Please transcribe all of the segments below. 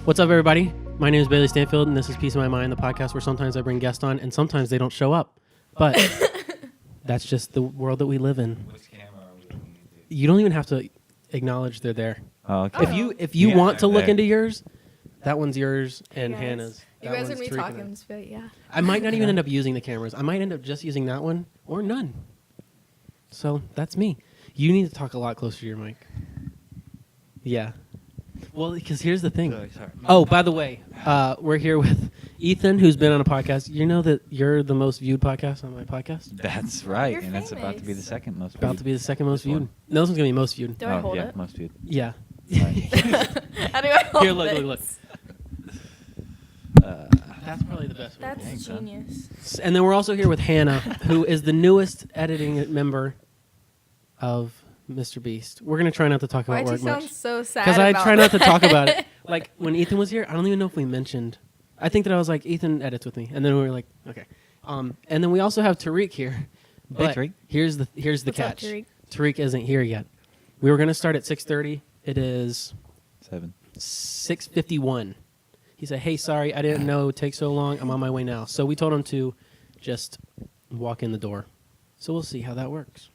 What's up, everybody? My name is Bailey Stanfield, and this is Peace of My Mind, the podcast where sometimes I bring guests on, and sometimes they don't show up. But that's just the world that we live in. Which camera are we looking into? You don't even have to acknowledge they're there. Oh, okay. If you Yeah, want to look there. into yours, that one's yours and Yes. Hannah's. You That guys one's are me Tareq talking, and but yeah. I might not even end up using the cameras. I might end up just using that one or none. So that's me. You need to talk a lot closer to your mic. Yeah. Well, because here's the thing. Sorry. Oh, by the way, we're here with Ethan, who's been on a podcast. You know that you're the most viewed podcast on my podcast? That's right, You're and it's about to be the famous. second most. About to be the second most This one. viewed. No, this one's going to be most viewed. Do I hold yeah, it? most viewed. Yeah. Right. How do I hold Here, look, this? look, That's probably the best way. That's Thanks, huh? genius. And then we're also here with Hannah, who is the newest editing member of Mr. Beast. We're going to try not to talk about Why'd you work sound much. so sad? Because I about try not to talk that? about it. Like, when Ethan was here, I don't even know if we mentioned. I think that I was like, Ethan edits with me. And then we were like, okay. And then we also have Tareq here. But Tareq. here's the What's up, catch. Tareq? Tareq isn't here yet. We were going to start at 6:30. It is 6:51. He said, hey, sorry, I didn't know it would take so long. I'm on my way now. So we told him to just walk in the door. So we'll see how that works.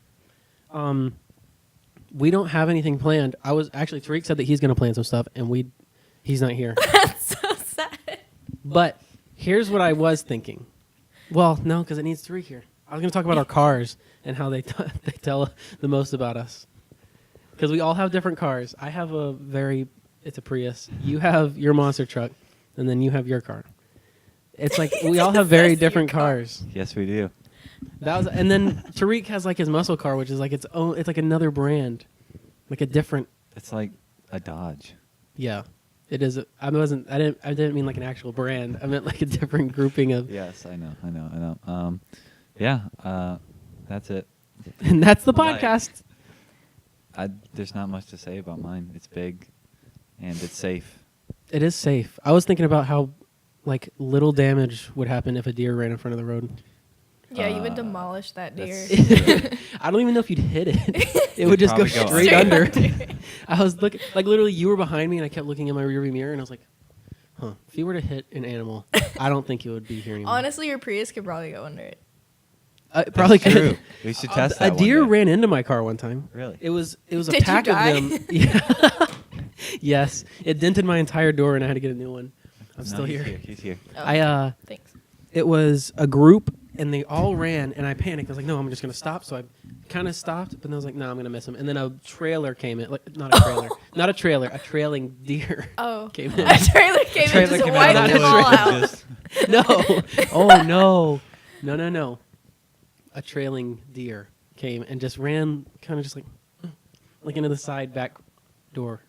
We don't have anything planned. Tareq said that he's going to plan some stuff, and he's not here. That's so sad. But here's what I was thinking. Well, no, because it needs Tareq here. I was going to talk about our cars and how they tell the most about us. Because we all have different cars. I have it's a Prius. You have your monster truck, and then you have your car. It's like we all have very That's your different car. cars. Yes, we do. And then Tareq has like his muscle car, which is like its own. It's like another brand, like a different. It's like a Dodge. Yeah, it is. I didn't mean like an actual brand. I meant like a different grouping of. Yes, I know. Yeah, that's it. And that's the Right. podcast. There's not much to say about mine. It's big, and it's safe. It is safe. I was thinking about how like little damage would happen if a deer ran in front of the road. Yeah, you would demolish that deer. That's- I don't even know if you'd hit it. It would just go probably go straight under. under. I was looking, like literally you were behind me and I kept looking in my rearview mirror and I was like, huh, if you were to hit an animal, I don't think it would be here anymore. Honestly, your Prius could probably go under it. It probably That's could. true. We should test A that. deer one day. ran into my car one time. Really? It was a Did you pack die? of them. Yeah. Yes. It dented my entire door and I had to get a new one. I'm No, still he's here. He's here. Oh, thanks. It was a group and they all ran and I panicked. I was like, no, I'm just going to stop. So I kind of stopped, but then I was like, no, I'm going to miss him. And then a trailer came in. Like, not a trailer, a trailing deer Oh, came in. a trailer came in Trailer just came wiped out. them Not a all out. Just- No. Oh, no. No. A trailing deer came and just ran kind of just like into the side back door.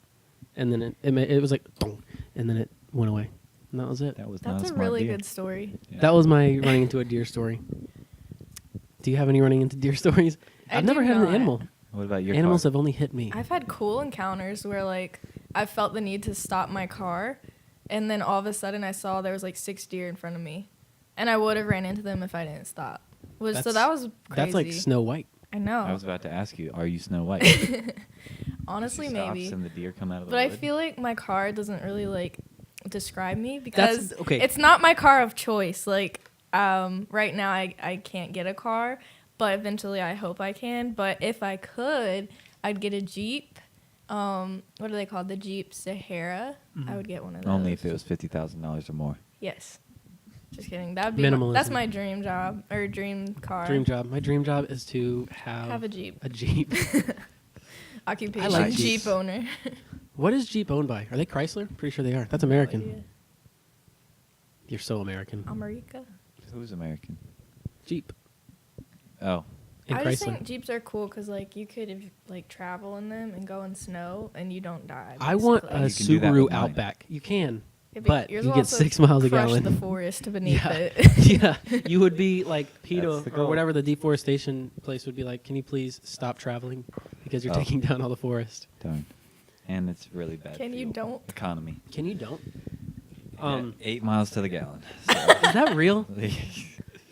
And then it was like, "Dong," and then it went away. And that was it. that was not That's a smart really deer. good story. Yeah. That was my running into a deer story. Do you have any running into deer stories? I I've never do had an not. animal. What about your Animals car? have only hit me. I've had cool encounters where like I felt the need to stop my car, and then all of a sudden I saw there was like 6 deer in front of me, and I would have ran into them if I didn't stop. So that was crazy. That's like Snow White. I know. I was about to ask you, are you Snow White? Honestly, She stops maybe. and the deer come out of the But I wood? feel like my car doesn't really like describe me because okay. it's not my car of choice. Like right now I can't get a car, but eventually I hope I can. But if I could, I'd get a Jeep. What are they called? The Jeep Sahara. I would get one of those. Only if it was $50,000 or more. Yes. Just kidding. That would be Minimalism. that's my dream job or dream car. Dream job. My dream job is to have a Jeep. A Jeep. Occupation I like Jeep Jeeps. owner. What is Jeep owned by? Are they Chrysler? Pretty sure they are. That's No American. idea. You're so American. America. Who's American? Jeep Oh, and I just Chrysler. think Jeeps are cool because like you could like travel in them and go in snow and you don't die. I want basically. a You can do that Subaru with mine. Outback. You can. Yeah, but yours you will get also 6 miles a crush gallon. the forest beneath Yeah. it. Yeah, you would be like Pito That's the or goal. whatever the deforestation place would be like. Can you please stop traveling because you're Oh. taking down all the forest? darn. And it's really bad. Can you fuel don't? Economy. Can you don't? Yeah, 8 miles to the gallon. So Is that real?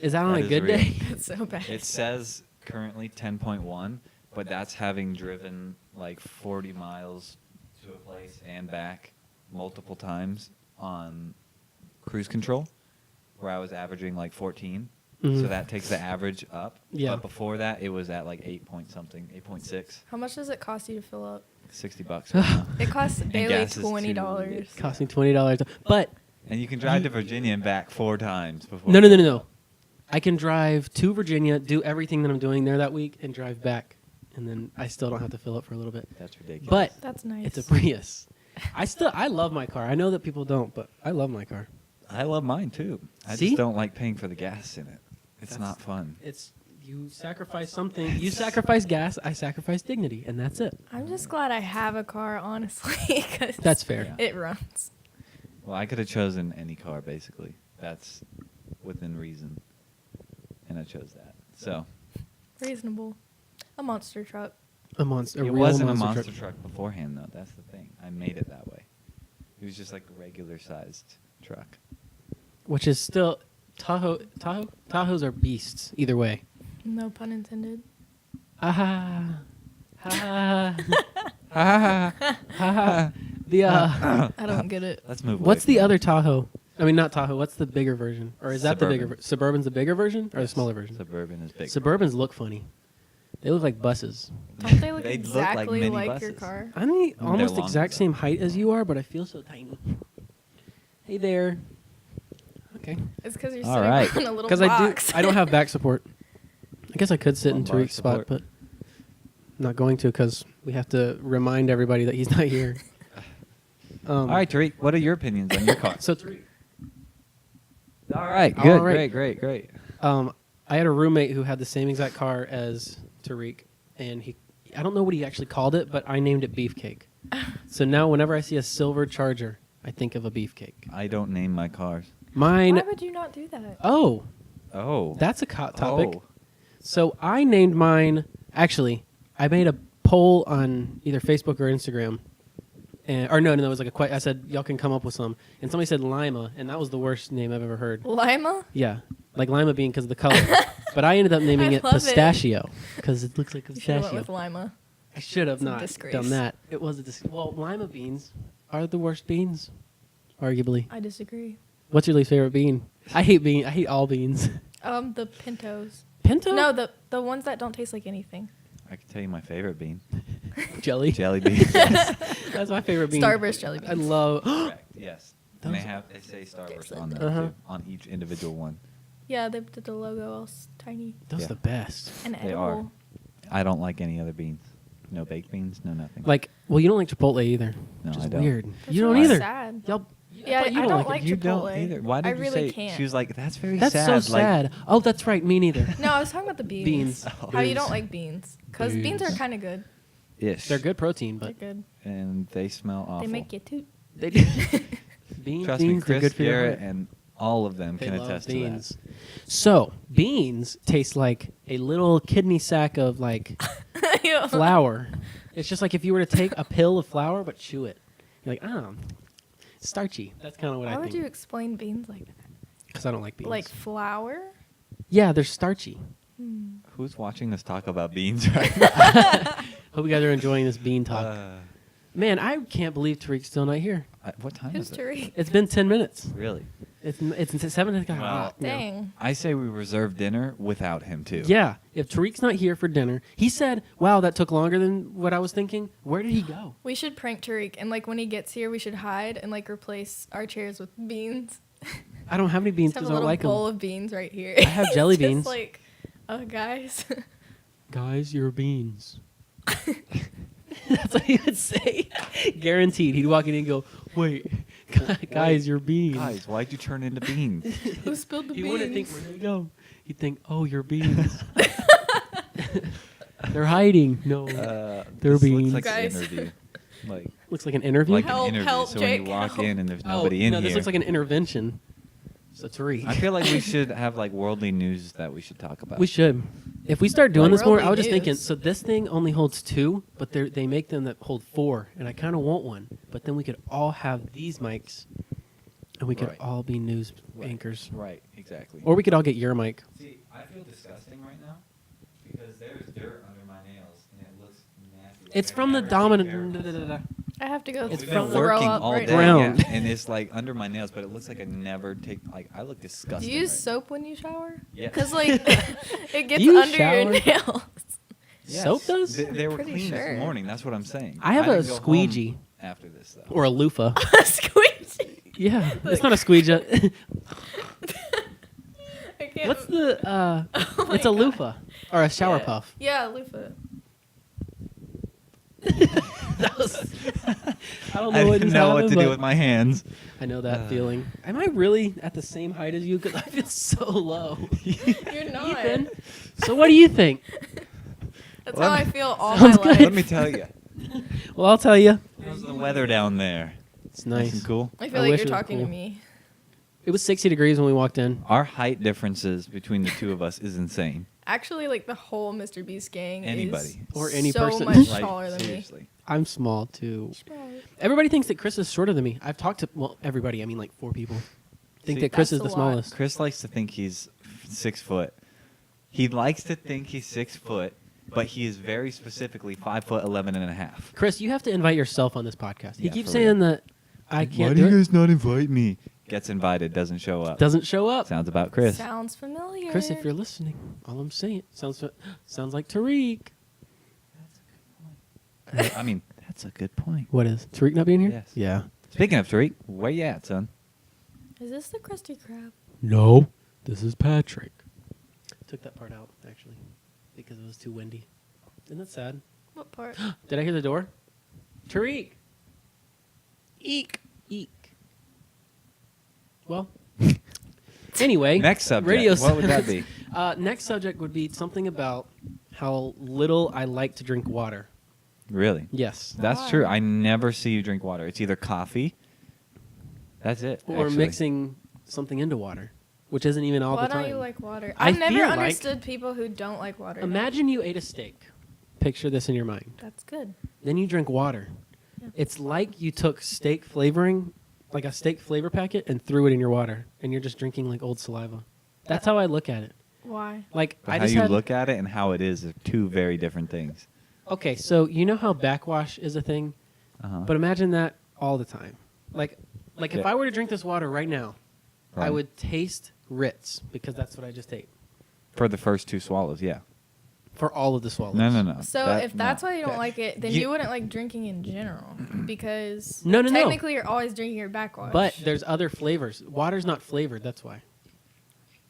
Is that on That a is good real. day? It's so bad. It says currently 10.1, but that's having driven like 40 miles to a place and back multiple times on cruise control, where I was averaging like 14. Mhm. So that takes the average up. Yeah. But before that, it was at like 8 point something, 8.6, How much does it cost you to fill up? $60 right now. It costs And daily gas is $20. Cost me $20. But And you can drive to Virginia and back 4 times before. no. I can drive to Virginia, do everything that I'm doing there that week, and drive back, and then I still don't have to fill up for a little bit. That's ridiculous. But That's nice. it's a Prius. I love my car. I know that people don't, but I love my car. I love mine too. I See? just don't like paying for the gas in it. It's That's- not fun. It's you sacrifice something. You sacrifice gas. I sacrifice dignity, and that's it. I'm just glad I have a car, honestly, 'cause That's fair. it runs. Well, I could have chosen any car basically. That's within reason, and I chose that. So Reasonable. A monster truck. A monster. it real wasn't a monster truck. truck beforehand, though. That's the thing. I made it that way. It was just like a regular sized truck. Which is still Tahoes are beasts either way. No pun intended. Ah, ha, ha, ha. The I don't get it. Let's move. what's away the from other Tahoe? I mean, not Tahoe. What's the bigger version? Or is that the bigger? Suburban. Suburban's the bigger version or the Yes, smaller version? Suburban is big. Suburbans look funny. They look like buses. Don't they look They look like exactly mini like your buses. car? I mean, They're almost long, exact though. same height as you are, but I feel so tiny. Hey there. Okay. It's because you're All sitting right. on a little Because box. I don't have back support. I guess I could sit in Lumbar Tareq's spot, support. but I'm not going to because we have to remind everybody that he's not here. All right, Tareq, what are your opinions on your car? So Tareq. All right, All good, right. great. I had a roommate who had the same exact car as Tareq, and I don't know what he actually called it, but I named it Beefcake. So now whenever I see a silver Charger, I think of a Beefcake. I don't name my cars. Mine. Why would you not do that? Oh, Oh, that's a topic. Oh. So I named mine. Actually, I made a poll on either Facebook or Instagram, or no, it was like I said y'all can come up with some, and somebody said Lima, and that was the worst name I've ever heard. Lima? Yeah, like lima bean because of the color. But I ended up naming I it love it. Pistachio because it looks like a You should have went pistachio. with Lima. I should have It's a not disgrace. done that. It was a well, lima beans are the worst beans, arguably. I disagree. What's your least favorite bean? I hate all beans. The Pintos. Pinto? No, the ones that don't taste like anything. I can tell you my favorite bean. Jelly. Jelly beans. That's my favorite bean. Starburst jelly beans. I love. Correct. Yes. And Those- they say Starburst on Excellent. them Uh-huh. too, on each individual one. Yeah, they did the logo all tiny Those Yeah. are the best. and They edible. are. I don't like any other beans. No baked beans, no nothing. Like, well, you don't like Chipotle either. No, which is I don't. weird. That's You don't really either. sad. Y'all. Yeah, thought you I don't it. like you Chipotle. don't either. Why did I you really say? can't. She was like, "That's very That's sad." so like, sad. Oh, that's right. Me neither. No, I was talking about the beans. Beans. How you Beans. don't like beans? Because beans are Beans. kind of good. Ish. They're good protein, They're but good. and they smell awful. They make you toot. they do. Beans. Trust beans, me, they're Chris, good for your Garrett, heart. and all of them They can love attest beans. to that. So beans taste like a little kidney sack of like flour. It's just like if you were to take a pill of flour but chew it. You're like, starchy. That's kind of what Why I would you think. explain beans like that? Because I don't like beans. Like flour? yeah, they're starchy. Who's watching us talk about beans right now? Hope you guys are enjoying this bean talk. Uh, Man, I can't believe Tareq's still not here. what time Who's is it? Tareq? It's been 10 minutes. Really? It's 7 o'clock. Well, Dang. I say we reserve dinner without him too. Yeah, if Tareq's not here for dinner, he said, "Wow, that took longer than what I was thinking." Where did he go? We should prank Tareq, and like when he gets here, we should hide and like replace our chairs with beans. I don't have any beans Just have because a I don't little like bowl them. of beans right here. I have jelly It's just beans. like, guys. Guys, you're beans. That's what he would say. Guaranteed. He'd walk in and go, "Wait, guys, you're beans." Guys, why'd you turn into beans? Who spilled the He beans? wouldn't think, "Where did they go?" He'd think, "Oh, you're beans." They're hiding. No, They're this beans. looks like Guys. an interview. Like, looks like an interview. like Help, an interview. help, so when Jake, you walk help. in and there's Oh, nobody in no, here. this looks like an intervention. So Tareq. I feel like we should have like worldly news that we should talk about. We should. If we start doing Like this more, I worldly was just thinking, news. so this thing only holds 2, but they make them that hold 4, and I kind of want one. But then we could all have these mics, and we could Right. all be news Right. anchors. Right, exactly. Or we could all get your mic. See, I feel disgusting right now because there's dirt under my nails and it looks nasty. It's from the dominant. I have to go It's We've throw been from- working up all right day, now. Brown. yeah, and it's like under my nails, but it looks like I never take. Like I look Do disgusting. you use right soap when you shower? Yeah. Because like it gets You under shower? your nails. Yes. Soap does? They were Pretty clean sure. this morning. That's what I'm saying. I have a didn't go home squeegee. after this though. Or a loofah. Squeegee. Yeah, it's not a squeegee. I can't. What's the? Oh my It's a God. loofah or a shower Yeah. puff. Yeah, loofah. That was, I don't know I what didn't just know what happened, to do but with my hands. I know that feeling. Am I really at the same height as you? Because I feel so low. You're not. Ethan, so what do you think? That's Let how me- I feel all Sounds my good. life. Let me tell you. Well, I'll tell you. How's the weather down there? It's Nice nice. and cool. I feel I like wish you're it was talking to cool. me. It was 60 degrees when we walked in. Our height differences between the two of us is insane. Actually, like the whole Mr. Beast gang Anybody. is Or any so person. much Like taller than seriously. I'm small too. me. Everybody thinks that Chris is shorter than me. I've talked to everybody. I mean, like 4 people think See, that Chris That's is the a lot. smallest. Chris likes to think he's 6 foot. He likes to think he's 6 foot, but he is very specifically 5 foot 11 and a half. Chris, you have to invite yourself on this podcast. He Yeah, keeps for saying real. that I Why can't do do you it. guys not invite me? Gets invited, doesn't show up. Doesn't show up. Sounds about Chris. Sounds familiar. Chris, if you're listening, all I'm saying sounds like Tareq. I mean, that's a good point. What is Tareq not being here? Yes. Yeah. Speaking of Tareq, where you at, son? Is this the Krusty Krab? No, this is Patrick. Took that part out actually because it was too windy. Isn't that sad? What part? Did I hear the door? Tareq. Eek. Eek. Well. Anyway. Next subject. Radio What would that be? Next subject would be something about how little I like to drink water. Really? Yes. That's Why? true. I never see you drink water. It's either coffee. That's it. Or actually. mixing something into water, which isn't even all Why the time. don't you like water? I I've never feel like- understood people who don't like water. Imagine you ate a steak. Picture this in your mind. That's good. Then you drink water. Yeah. It's like you took steak flavoring, like a steak flavor packet, and threw it in your water, and you're just drinking like old saliva. That's how I look at it. Why? Like But I how just you had, look at it and how it is are two very different things. Okay, so you know how backwash is a thing, Uh-huh. but imagine that all the time. Like if Yeah. I were to drink this water right now, I Right. would taste Ritz because that's what I just ate For the first 2 swallows, yeah. for all of the swallows. No. So That- if that's no. why you don't That- like it, then You- you wouldn't like drinking in general because No. technically you're always drinking your backwash. But there's other flavors. Water's not flavored. That's why.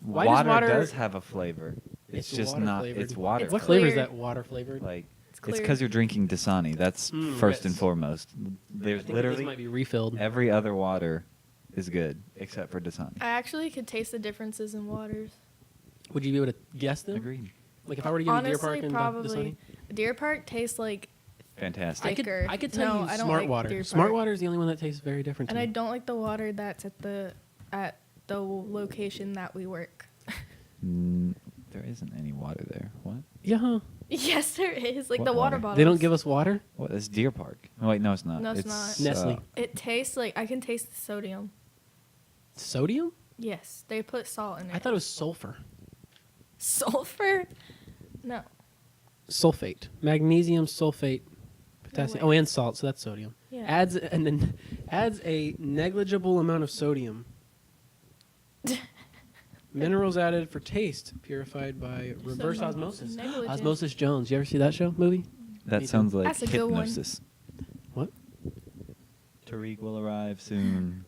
Why does water water- does have a flavor. It's It's just water not. flavored. It's water. It's What flavor is clear. that? Water flavored. Like It's it's clear. because you're drinking Dasani. That's Mm, first and Ritz. foremost. I There's think literally this might be refilled. every other water is good except for Dasani. I actually could taste the differences in waters. Would you be able to guess them? Agreed. Like if I were to give you Deer Honestly, Park and probably. Dasani? Deer Park tastes like, Fantastic. I could tell No, you I don't Smart like Water. Deer Smart Park. Water is the only one that tastes very different to and I me. don't like the water that's at the location that we work. There isn't any water there. What? Yeah, huh? Yes, there is. Like What the water water? bottles. They don't give us water? What? That's Deer Park. Oh, wait, no, it's not. No, it's not. Nestle. It tastes like I can taste the sodium. Sodium? Yes, they put salt in it. I thought it was sulfur. Sulfur? No. Sulfate. Magnesium, sulfate, potassium. way. Oh, and salt, so that's sodium. Yeah. Adds a negligible amount of sodium. Minerals added for taste, purified by reverse So osmosis. negligent. Osmosis Jones. You ever see that show movie? That Me sounds too. like That's a good one. hypnosis. What? Tariq will arrive soon.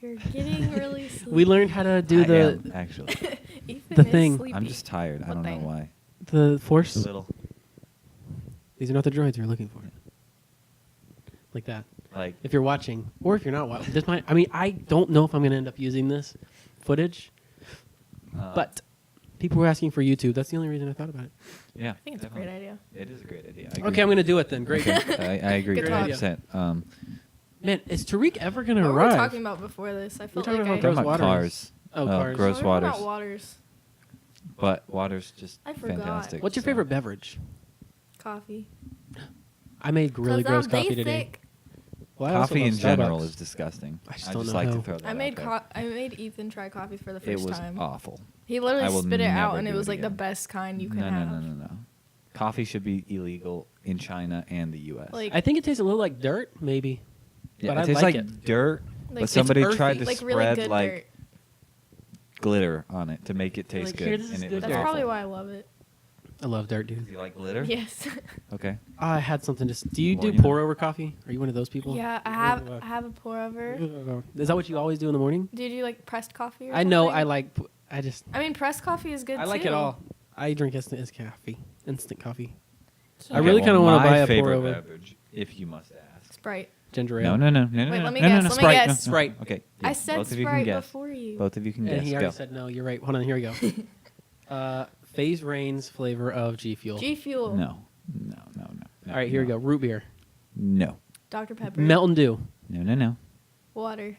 You're getting really sleepy. We learned how to do I the am, actually. Ethan the is thing. sleepy. I'm just tired. I What don't know thing? why. the force. A little. These are not the droids you're looking for. Like that. Like, If you're watching, or if you're not watching, this might. I mean, I don't know if I'm going to end up using this footage, but people were asking for YouTube. That's the only reason I thought about it. yeah. I think it's a great idea. It is a great idea. Okay, I'm going to do it then. Great. I agree. Good talk. 100%. Man, is Tareq ever going to What were we arrive? talking about before this? I felt talking like about I... gross Talking about waters. cars. Oh, cars. Gross we were talking waters. about waters. But water's just I forgot. fantastic. What's your so- favorite beverage? Coffee. I made really 'Cause gross I'm coffee today. basic. Well, I also Coffee love in general Starbucks. is disgusting. I just don't know like how. to throw that I made out there. I made Ethan try coffee for the It first was time. awful. He I literally will spit it out, never and it do was it like the again. best kind you could No. have. Because Coffee should be illegal in China and the U.S. Like- I think it tastes a little like dirt, maybe. yeah, but it I tastes like like it. dirt, Like, but it's somebody earthy. tried to like really spread good like dirt. glitter on it to make it taste Like, good. here, this is and it good was That's dirt. probably awful. why I love it. I love dirt, dude. Do you like glitter? Yes. Okay. I had something to. Do you do Well, pour over coffee? Are you one of those people? Yeah, I have a pour over. Is that what you always do in the morning? Do you do like pressed coffee? Or I know. something? I like. I just. I mean, pressed coffee is good I like too. it all. I drink instant coffee. Instant coffee. I Okay, really kind of well, want to buy my a pour favorite over. beverage, if you must ask. Sprite. Ginger ale. No. Wait, let me no, guess, No, let me Sprite. guess. No, Sprite. Okay. I yeah, said both of you can Sprite guess. before you. Both of you can And guess. he already Go. said no. You're right. Hold on. Here we go. Phase Rain's flavor of G Fuel. G Fuel. No. All right. Here we go. Root beer. No. Dr Pepper. Mountain Dew. No. Water.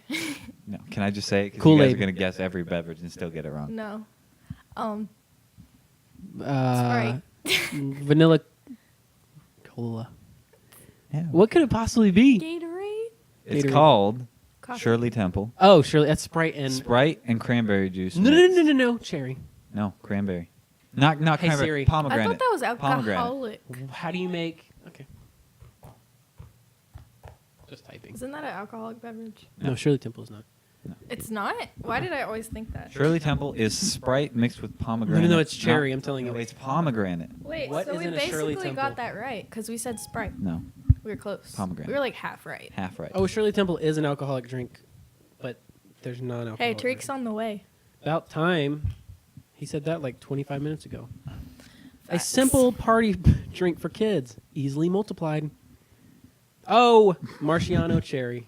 No. Can I just say it? 'Cause you Kool-Aid. guys are going to guess every beverage and still get it wrong. No. Sprite. Vanilla cola. Yeah. What could it possibly be? Gatorade. It's Gatorade. called Coffee. Shirley Temple. Oh, surely that's Sprite and. Sprite and cranberry juice. No, mixed. no. Cherry. No, cranberry. Not Hey, cranberry. Siri. I Pomegranate. thought that was Pomegranate. alcoholic. How do you make? Okay. Just typing. Isn't that an alcoholic beverage? No, Shirley Temple is not. It's not. Why did I always think that? Shirley Temple is Sprite mixed with No, pomegranate. no, it's cherry. I'm telling you. No, it's pomegranate. Wait, What so is we in a Shirley basically Temple? got that right because we said Sprite. No, We were close. Pomegranate. We were like half right. half right. Oh, Shirley Temple is an alcoholic drink, but there's non-alcoholic. Hey, Tareq's drink. on the way. About time. He said that like 25 minutes ago. A Facts. simple party drink for kids, easily multiplied. Oh, Marciano cherry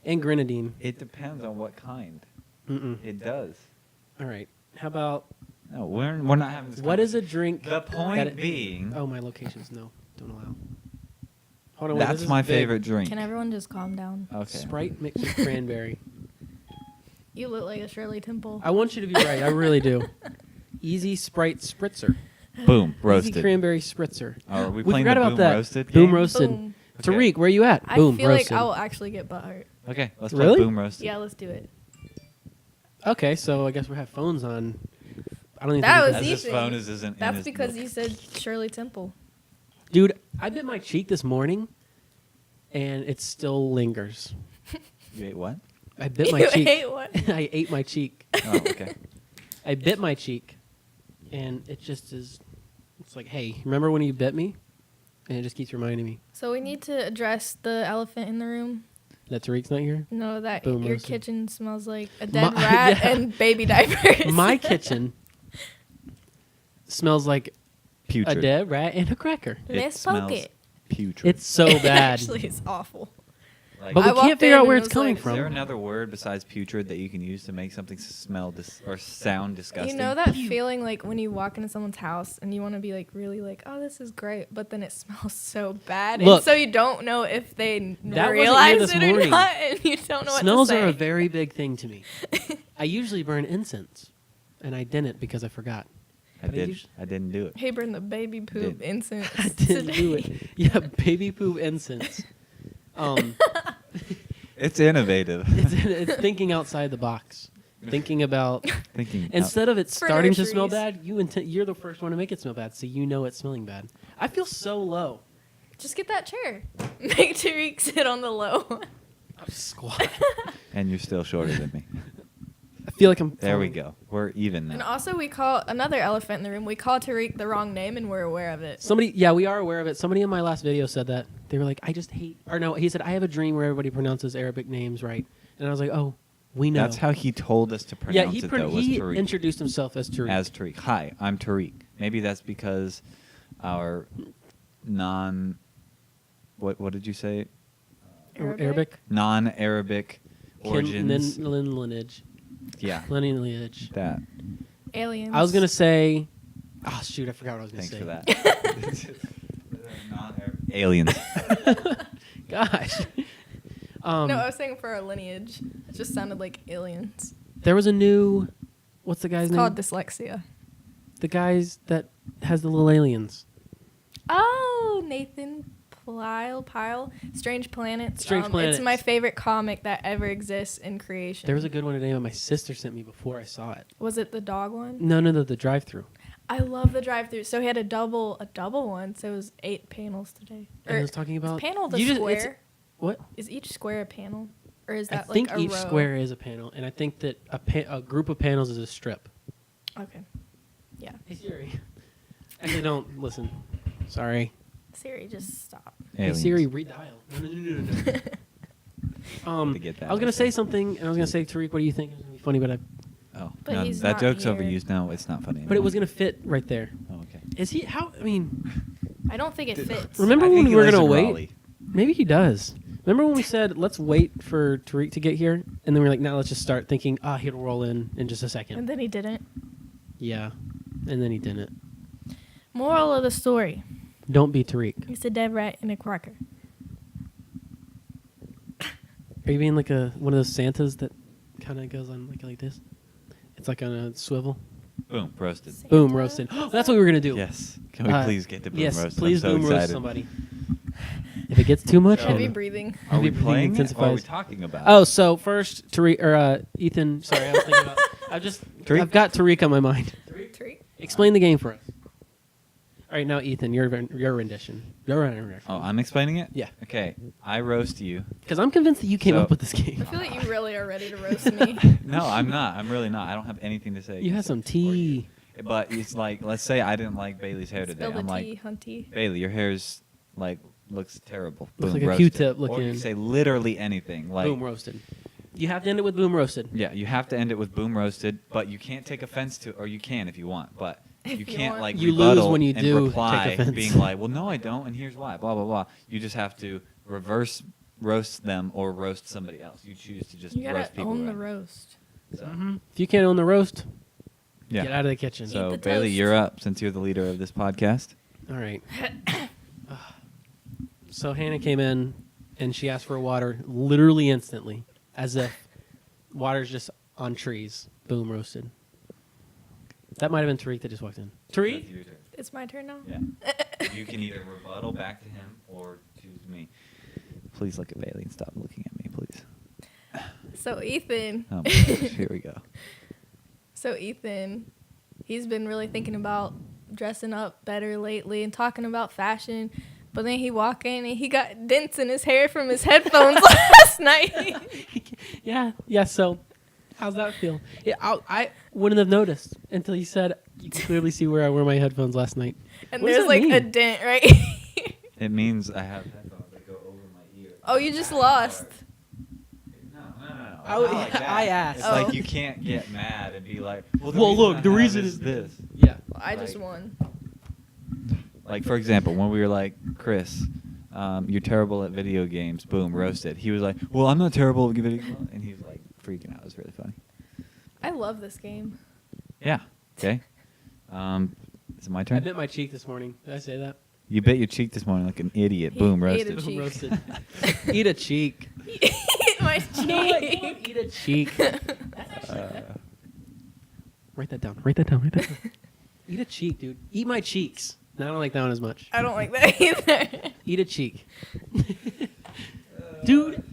and grenadine. It depends on what kind. Mm-mm. It does. All right. How about No, we're not having this. what is a conversation. drink? The that point it- being, Oh, my locations. No, don't allow. Hold on. Wait, this that's is my big. favorite drink. Can everyone just calm down? Okay. Sprite mixed with cranberry. You look like a Shirley Temple. I want you to be right. I really do. Easy Sprite spritzer. Boom, Easy roasted. cranberry spritzer. Oh, are we We playing forgot the about boom that. roasted Boom game? roasted. Boom. Okay. Tariq, where you at? I Boom feel roasted. like I will actually get butthurt. Okay, let's Really? play boom roasted. Yeah, let's do it. Okay, so I guess we have phones on. I don't even That think was As easy. his phone isn't in That's his because milk. you said Shirley Temple. Dude, I bit my cheek this morning, and it still lingers. You ate what? I bit my You cheek. ate what? I ate my cheek. Oh, okay. I bit my cheek, and it just is. It's like, hey, remember when you bit me? And it just keeps reminding me So we need to address the elephant in the room. that Tariq's not here. No, that Boom your roasted. kitchen smells like a dead My- rat yeah. and baby diapers. My kitchen smells like Putrid. a dead rat and a cracker. Let's smells poke it. Putrid. It's so bad. Actually, it's awful. Like, But I we walked can't figure in out where and it's was coming like, is there from. another word besides putrid that you can use to make something smell or sound disgusting? You know that feeling like when you walk into someone's house and you want to be like really like, oh, this is great, but then it smells so bad, Look, and so you don't know if they wasn't here realize this it or morning. not, and you don't know Smells what to say. are a very big thing to me. I usually burn incense, and I didn't because I forgot. I But did. usually- I didn't do it. Hey, burn the baby poop Did. incense. I didn't do today. it. Yeah, baby poop incense. It's innovative. It's thinking outside the box. Thinking about Thinking. instead of it For starting to smell nurseries. bad, you're the first one to make it smell bad, so you know it's smelling bad. I feel so low. Just get that chair. Make Tareq sit on the low. I'm squat. and you're still shorter than me. I feel like I'm. There we falling. go. We're even And now. also, we call another elephant in the room. We call Tareq the wrong name, and we're aware of it. Somebody, yeah, we are aware of it. Somebody in my last video said that. They were like, I just hate, or no, he said, I have a dream where everybody pronounces Arabic names right. And I was like, oh, we know. That's how he told us to pronounce yeah, he, it, though, was he Tariq. introduced himself as Tariq. As Tariq. Hi, I'm Tariq. Maybe that's because our what did you say? Arabic? Non-Arabic origins. Lineage. Yeah, Lineage. that. Aliens. I was going to say, oh, shoot, I forgot what I was going to Thanks say. for that. Non-Arab aliens. Gosh. No, I was saying for our lineage. It just sounded like aliens. There was a new, what's the guy's It's name? called dyslexia. The guys that has the little aliens. Oh, Nathan Pyle. Strange Planets. Strange It's Planets. my favorite comic that ever exists in creation. There was a good one today that my sister sent me before I saw it. Was it the dog one? No, the drive-through. I love the drive-through. So he had a double one. So it was 8 panels today. And I was talking about is panel the you just- square? what? Is each square a panel, or is I that think like a each row? square is a panel, and I think that a group of panels is a strip. Okay. Yeah. Hey Siri. Actually, don't listen. Sorry. Siri, just stop. Aliens. Hey Siri, redial. No. To get that I was gonna right say there. something, and I was gonna say, Tariq, what do you think? It was gonna be funny, but But no, he's that not joke's here. overused now. It's not funny. it was gonna fit right there. Oh, okay. Is he? How? I mean, I don't think it fits. remember I when think we he were lives gonna in wait? Raleigh. Maybe he does. Remember when we said let's wait for Tariq to get here, and then we were like, now let's just start thinking, he'll roll in just a second. And then he didn't. Yeah, and then he didn't. Moral of the story: Don't be Tariq. he's a dead rat in a cracker. Are you being like one of those Santas that kind of goes on like this? It's like on a swivel. Boom, roasted. Boom, Santa? roasted. That's what we were gonna do. Yes. Can we please get to boom yes, roasted? please I'm so boom roast excited. somebody. If it gets too much, Heavy Hannah. breathing. Are we Heavy breathing playing it, or are we intensifies. talking about? Oh, so first Tariq or Ethan. Sorry, I was thinking about. Tariq? I've got Tariq on my mind. Tariq? Explain the game for us. All right, now Ethan, your rendition. Your rendition. Oh, I'm explaining it? Yeah. Okay. I roast you. Because I'm convinced that you came So- up with this game. I feel like you really are ready to roast me. No, I'm not. I'm really not. I don't have anything to say. You had against some it. tea. But it's like, let's say I didn't like Bailey's hair today. Spill the I'm like, tea, hunty. Bailey, your hair's like looks terrible. Looks Boom, like a roasted. Q-tip Or you looking. say literally anything. Like, Boom roasted. You have to end it with boom roasted. yeah, you have to end it with boom roasted, but you can't take offense to, or you can if you want, but If you you can't want. like You lose rebuttal when you and do reply take offense. being like, well, no, I don't, and here's why, blah blah blah. You just have to reverse roast them or roast somebody else. You choose to just You gotta roast people. own the around. roast. So, If you can't own the roast, yeah. get out of the kitchen. So Eat the Bailey, toast. you're up since you're the leader of this podcast. All right. So Hannah came in and she asked for water literally instantly, as if water's just on trees. Boom, roasted. That might have been Tariq that just walked in. That's Tariq? your turn. It's my turn now? Yeah. You can either rebuttal back to him or choose me. Please look at Bailey and stop looking at me, please. So Ethan. Oh my gosh, here we go. So Ethan, he's been really thinking about dressing up better lately and talking about fashion. But then he walked in and he got dents in his hair from his headphones last night. Yeah, so how's that feel? Yeah, I wouldn't have noticed until you said you can clearly see where I wear my headphones last night. And What does there's that like a mean? dent right here. It means I have headphones that go over my ear. Oh, you just lost. No. I- I asked. It's Oh. like you can't get mad and be like, well, Well, look, the I have reason is is this. Yeah. Well, I just Like- won. Like, for example, when we were like, Chris, you're terrible at video games, boom, roasted. He was like, well, I'm not terrible at video games. And he was like freaking out. It was really funny. I love this game. Yeah. Okay. Is it my I turn? bit my cheek this morning. Did I say that? You bit your cheek this morning like an idiot. He Boom, ate a roasted. cheek. Boom, roasted. Eat a cheek. My You know what? cheek. Eat a cheek. Uh, Write that down. Write that down. Eat a cheek, dude. Eat my cheeks. No, I don't like that one as much. I don't like that either. Eat a cheek. Dude,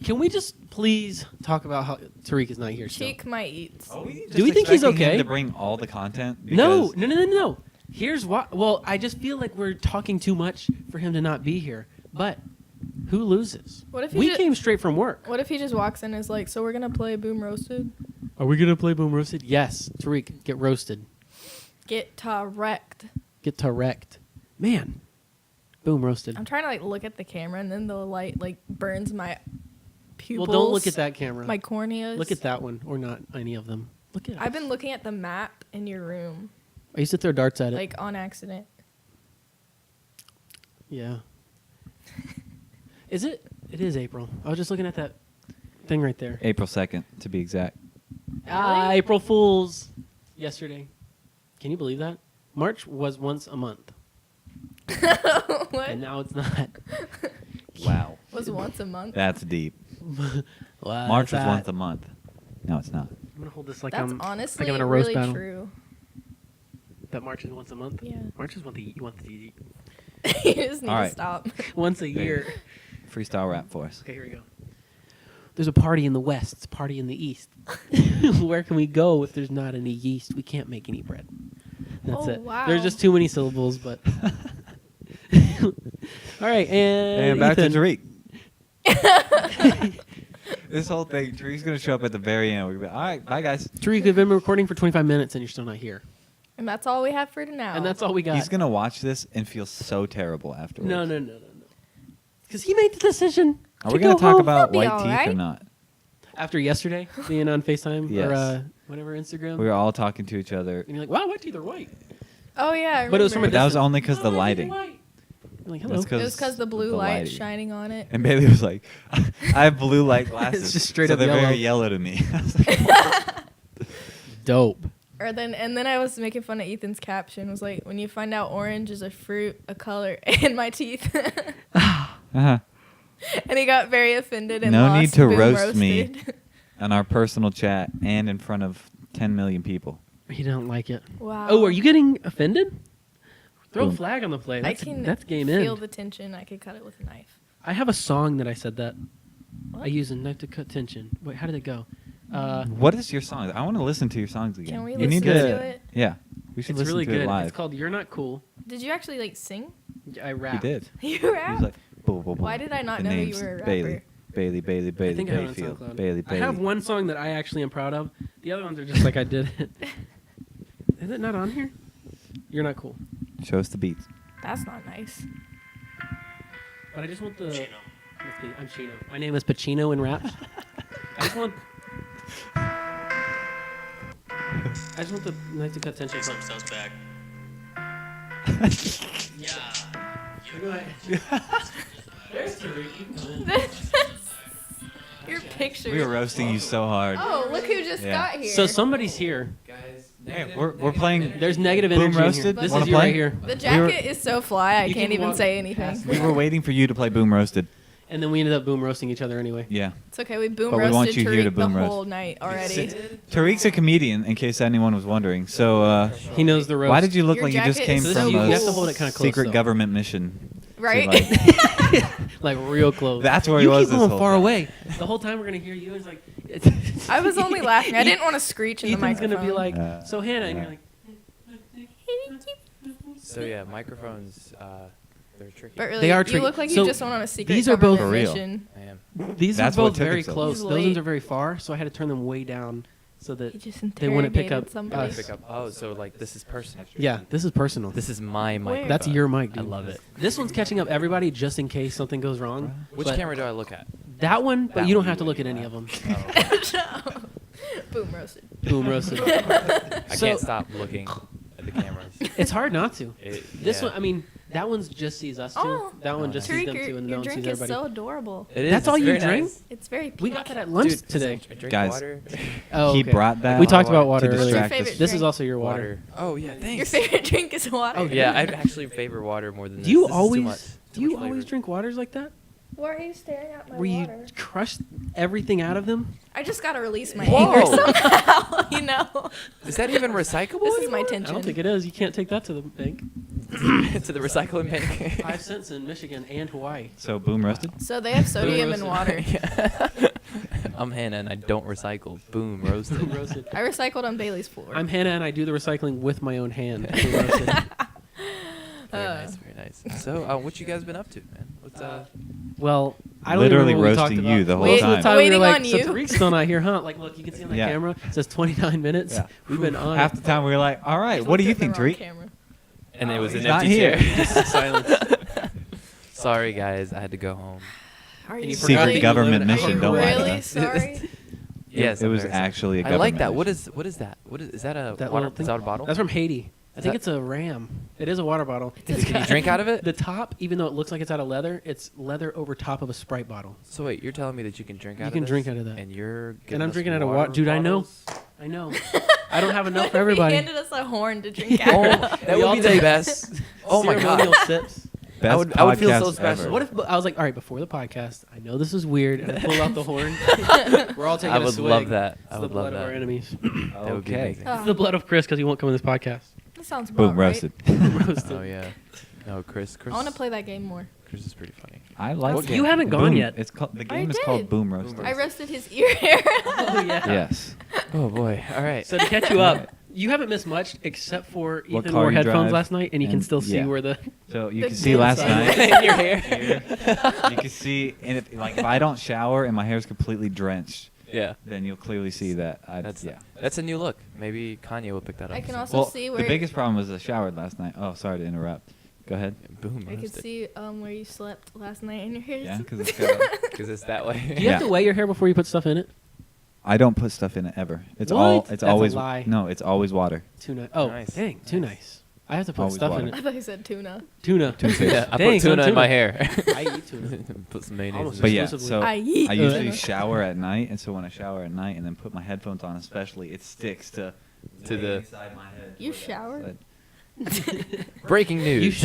can we just please talk about how Tariq is not here still? Cheek my eats. Are we Do we think he's expecting him okay? to bring all the content? No. Because- Here's why. Well, I just feel like we're talking too much for him to not be here. But who loses? What if he we ju- came straight from work? What if he just walks in and is like, so we're gonna play Boom Roasted? Are we gonna play Boom Roasted? Yes. Tariq, get roasted. Get Tareq. Get Tareq. Man. Boom roasted. I'm trying to like look at the camera and then the light like burns my Well, pupils. don't look at that camera. My corneas. Look at that one, or not any of them. Look at it. I've been looking at the map in your room, I used to throw darts at it. like on accident. Yeah. Is it? It is April. I was just looking at that thing right there. April 2nd, to be exact. Ah, April Fools. Yesterday. Can you believe that? March was once a month, What? and now it's not. Wow. Was once a month. That's deep. Wow, March was that's once that. a month. No, it's not. I'm gonna hold this like That's I'm honestly like I'm in a roast really battle. true. That March is once a month. Yeah. March is once a You just need All to right. stop. once a year. Freestyle rap for us. Okay, here we go. There's a party in the west. It's a party in the east. Where can we go if there's not any yeast? We can't make any bread. That's Oh, it. wow. There's just too many syllables, but. All right, And back Ethan. to Tareq. This whole thing, Tareq's gonna show up at the very end. We're gonna be, all right, bye guys. Tareq, we've been recording for 25 minutes and you're still not here. And that's all we have for now. And that's all we got. He's gonna watch this and feel so terrible afterwards. No. Because he made the decision. Are to we gonna go talk home. about He'll be white all teeth or right. not? After yesterday, being on FaceTime Yes. or whatever, Instagram. We were all talking to each other. And you're like, wow, white teeth are white. Oh yeah, I But it was from a remember. But that was distance. only because the Oh, lighting. white. You're like, hello. That's It was because the blue light lighting. shining on it. And Bailey was like, I have blue light glasses. It's just straight so up they're yellow. very yellow to me. I was like, Dope. And then I was making fun of Ethan's caption. Was like, when you find out orange is a fruit, a color, and my teeth. uh-huh. And he got very offended and No lost. need to Boom roast me. roasted. On our personal chat and in front of 10 million people. He don't like it. Wow. Oh, are you getting offended? Throw a Boom. flag on the play. I That's, can that's game feel in. the tension. I could cut it with a knife. I have a song that I said that. What? I use a knife to cut tension. Wait, how did it go? What is your song? I want to listen to your songs again. Can we You listen need to it? Yeah. We should It's listen really to good. it live. It's called "You're Not Cool." Did you actually like sing? I He rap. did. You He rap? was like, boom, boom, boom. Why did I not The know you name's were a rapper? Bailey, Bailey, I Bailey, think I have it on Bayfield. SoundCloud. Bailey, I Bailey. have one song that I actually am proud of. The other ones are just like I did it. Is it not on here? You're not cool. Show us the beats. That's not nice. But I just want the. I'm Chino. My name is Pacino in rap. I just want. I just want the knife to cut tension. Some stuff's back. Yeah. There's Tareq. Your picture. We were roasting you so hard. Oh, look who just Yeah. got here. So somebody's here. Hey, we're playing. There's negative Boom energy in here. roasted? This Wanna is you play? right here. The jacket is so fly, I You can't can even walk say anything. We were waiting for you to play Boom Roasted. And then we ended up boom roasting each other anyway. Yeah. It's okay, we boom But we want roasted you here to Tareq boom the roast. whole night already. Tariq's a comedian, in case anyone was wondering. So, He knows the roast. why did you look Your like you just jacket came is So from you a have to hold it kinda close, secret though. government mission? to, Right? like- Like real close. That's where he you was keep this going whole far time. away. The whole time we're gonna hear you. It's like I was only laughing. I didn't want to screech in the Ethan's microphone. gonna be like, Uh, so Hannah, and you're like, So yeah, microphones, they're tricky. But really, They are you tricky. look like So you just went on a secret these are both- government For real. mission. I am. these That's are what both took very it so close. He's Those ones late. are very far, so I had to turn them way down so that He just they wouldn't pick interrogated up somebody. us. Pick up. Oh, so like this is personal. Yeah, this is personal. This is my mic. That's your mic, dude. I love it. This one's catching up everybody just in case something goes wrong. Which But camera do I look at? That one, but That you don't one. have to look at any of them. Boom roasted. Boom roasted. I So- can't stop looking at the cameras. It's hard not to. This Yeah. one, I mean, that one's just sees us two. Oh, That one just sees Tareq, them two, your, and your no one drink sees is everybody. so adorable. It is. That's all it's you very drink? nice. It's very We pink. got that at lunch Dude, today. I drink Guys. water. Oh, He okay. brought that. We talked about to water earlier. distract Favorite us. This is drink. also your water. Water. Oh yeah, thanks. Your favorite drink is water. Oh, Yeah, I actually favor water more than this. Do you This is too always much- do too you much always flavor. drink waters like that? Why are you staring at my Where you water? crush everything out of them? I just gotta release my Whoa. anger somehow. You know. Is that even recyclable? This is my anymore? I tension. don't think it is. You can't take that to the bank. To the recycling bank. 5 cents in Michigan and Hawaii. So Boom Roasted. So they have sodium in water. I'm Hannah and I don't recycle. Boom, roasted. Boom roasted. I recycled on Bailey's floor. I'm Hannah, and I do the recycling with my own hand. Boom roasted. Very nice, very nice. So, what you guys been up to, man? What's Well, I don't Literally even remember what we roasting talked you about. the whole Wait, time. The time we Waiting were like, on so you. Tareq's still not here, huh? Like, look, you can see on the Yeah. camera. It says 29 minutes. Yeah. We've been on Half it. the time we were like, all right, I what do you looked at think, the wrong Tariq? camera. And it was He's an not empty here. chair. Just silence. Sorry, guys, I had to go home. Are And you you Secret forgot really, that government you live in a mission, house. don't lie to really us. sorry? Yes, It I'm was very sorry. actually a I government like that. mission. What is that? What is that? A That water? little thing? Is that a bottle? That's from Haiti. I think that- it's a ram. It is a water bottle. Can you drink out of it? The top, even though it looks like it's out of leather, it's leather over top of a Sprite bottle. So wait, you're telling me that you can drink out You of can this? drink out of that. And you're And giving I'm us drinking out of water. Dude, I know. bottles? I know. I don't have enough for He everybody. handed us a horn to drink Oh, out of. that We all would be the take best. Oh my Ceremonial god. sips. Best I would feel so podcast special. ever. What if I was like, all right, before the podcast, I know this is weird, and I pull out the horn. We're all taking I a would swig. love that. It's I the would blood love of our that. enemies. That would be Okay. amazing. It's the blood of Chris because he won't come on this podcast. That sounds Boom about right. Roasted. Roasted. Oh yeah. No, Chris. I want to play that game more. Chris is pretty funny. I like What it. game? You haven't gone Boom. yet. It's called the I game is did. called Boom Roasted. Boom I roasted his ear hair. Oh, yeah. Yes. Oh boy. All right. So to catch you up, You haven't missed much except for What Ethan car wore you headphones drive, last night, and you can and- still see yeah. where the. So you The can see last dance night. in your hair. Here, you can see, and if I don't shower and my hair is completely drenched, Yeah. then you'll clearly see that. That's a new look. Maybe Kanye will pick that up. I can soon. also Well, see the where biggest problem was I showered last night. Oh, sorry to interrupt. Go ahead. Boom. I could see where you slept last night in your hair. Yeah, because it's got. Because it's that way. Do you have Yeah. to weigh your hair before you put stuff in it? I don't put stuff in it ever. It's What? all. It's That's a always. lie. No, it's always water. Too nice. Oh, Nice. dang, too nice. I have to put Always stuff water. in I it. thought you said tuna. Tuna. Yeah, I Dang, put tuna son, in my hair. I eat tuna. Put some mayonnaise. Almost in But it. yeah, exclusively. so I eat I usually tuna. shower at night, and so when I shower at night and then put my headphones on, especially, it sticks to way the- inside my head. You where that's shower? inside. Breaking news.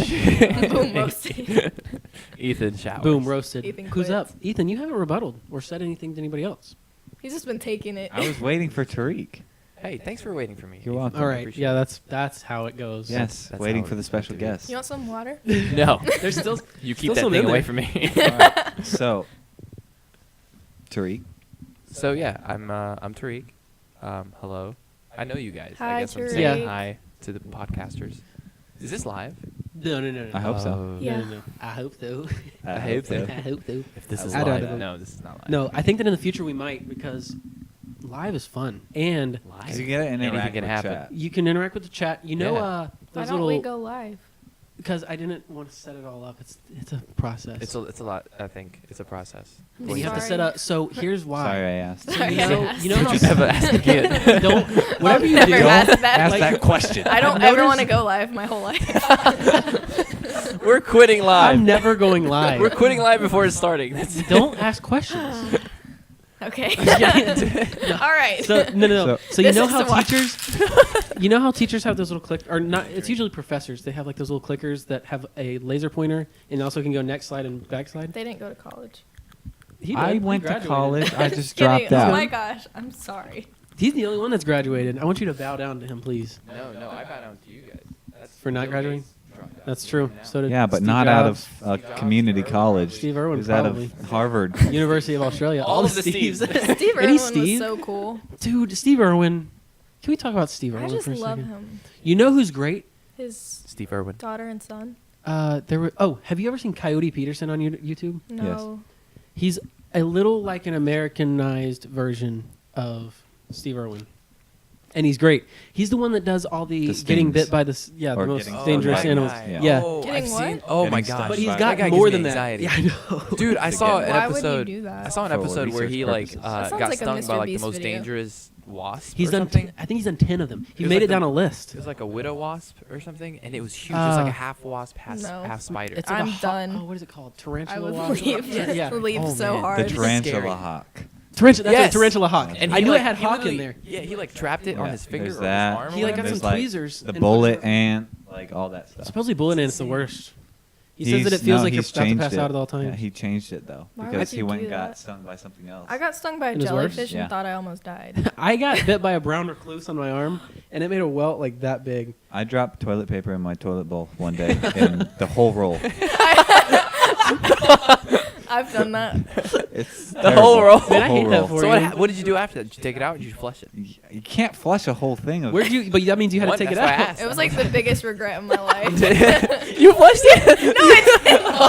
Boom, roasted. Ethan showers. Boom, roasted. Ethan Who's quits. up? Ethan, you haven't rebutted or said anything to anybody else. He's just been taking it. I was waiting for Tariq. Hey, thanks for waiting for me. You're Ethan. welcome. All I right. appreciate Yeah, it. that's how it goes. Yes, That's waiting how for the it's special meant to be. guest. You want some water? No. There's still You Still keep that some thing in away there. from me. All right, so, Tariq, So yeah, I'm Tareq. Hello. I know you guys. I Hi, guess I'm Tareq. saying Yeah. hi to the podcasters. Is this live? no. I hope so. Oh. Yeah. No. I hope so. I hope so. I hope so. If this is I doubt live, it. no, this is not live. No, I think that in the future we might because live is fun and live. because you get to Anything interact can with happen. chat. you can interact with the chat. You know, Yeah. Why those don't we little go live? because I didn't want to set it all up. It's a process. It's a lot. I think it's a process. I'm and you have to sorry. set up. So here's why. Sorry, I asked. So you know Don't how you ever ask again. don't whatever you never do. ask that. Ask Like- that question. I don't I've ever want to noticed- go live my whole life. We're quitting live. I'm never going live. We're quitting live before it's starting. That's Don't ask questions. Okay. Yeah. All right. So no. So you This know is how the one. teachers have those little click or not? It's usually professors. They have like those little clickers that have a laser pointer and also can go next slide and back slide. They didn't go to college. He I did. He went to graduated. college. I just Kidding. dropped Oh out. my gosh. I'm sorry. He's the only one that's graduated. I want you to bow down to him, please. No, I bow down to you guys. That's For not Bill graduating? Gates dropped out. That's true. So did Yeah, but Steve not out Jobs, of a community college. Steve Irwin He was out probably. of Harvard. University of Australia. All the of the Steves. Steve Any Irwin Steve? was so cool. Dude, Steve Irwin. Can we talk about Steve Irwin I just for a love second? him. You know who's great? His Steve Irwin. daughter and son. There were. Oh, have you ever seen Coyote Peterson on YouTube? No. He's a little like an Americanized version of Steve Irwin. And he's great. He's the one that does all the The getting stings. bit by the the Or most getting dangerous stung by animals. guy. Yeah. Oh, Getting I've what? seen. Oh my Getting stung gosh. But he's by- got that guy more gives than me that. anxiety. Yeah, I know. Dude, I To saw get- an Why would you episode. do that? I saw an For episode where research he purposes. That sounds got like a stung by like the Mr. most Beast video. dangerous wasp. He's or done. something. I think he's done 10 of them. He It was made like it down the- a list. It was like a widow wasp or something, and it was huge. it was like Uh, a half wasp, half No. spider. It's like I'm a done. Oh, what is it called? I Tarantula. would wasp? leave. Yeah. Leave Oh, so man. hard. The It's tarantula scary. hawk. Tarantula. That's Yes. right, tarantula hawk. And I he, knew like, it had he hawk in literally- there. Yeah, he like trapped it on Yeah, his finger there's or his that. arm. or He like got whatever. some There's, like, tweezers. The and bullet put it- ant, like all that stuff. Supposedly bullet ant is the worst. He says He's- that it feels no, like you're he's about to changed pass it. out at all times. Yeah, he changed it though Why because would he you went do and got that? stung by something else. I got stung by a It was worse? jellyfish Yeah. and thought I almost died. I got bit by a brown recluse on my arm, and it made a welt like that big. I dropped toilet paper in my toilet bowl one day, and the whole roll. I've done that. It's The whole roll. Man, I hate that for So you. what did you do after that? Did you take it out? Or did you flush it? You can't flush a whole thing of. Where'd you? But that means you had What? to take it That's why I out. asked. It was like the biggest regret of my life. You flushed it?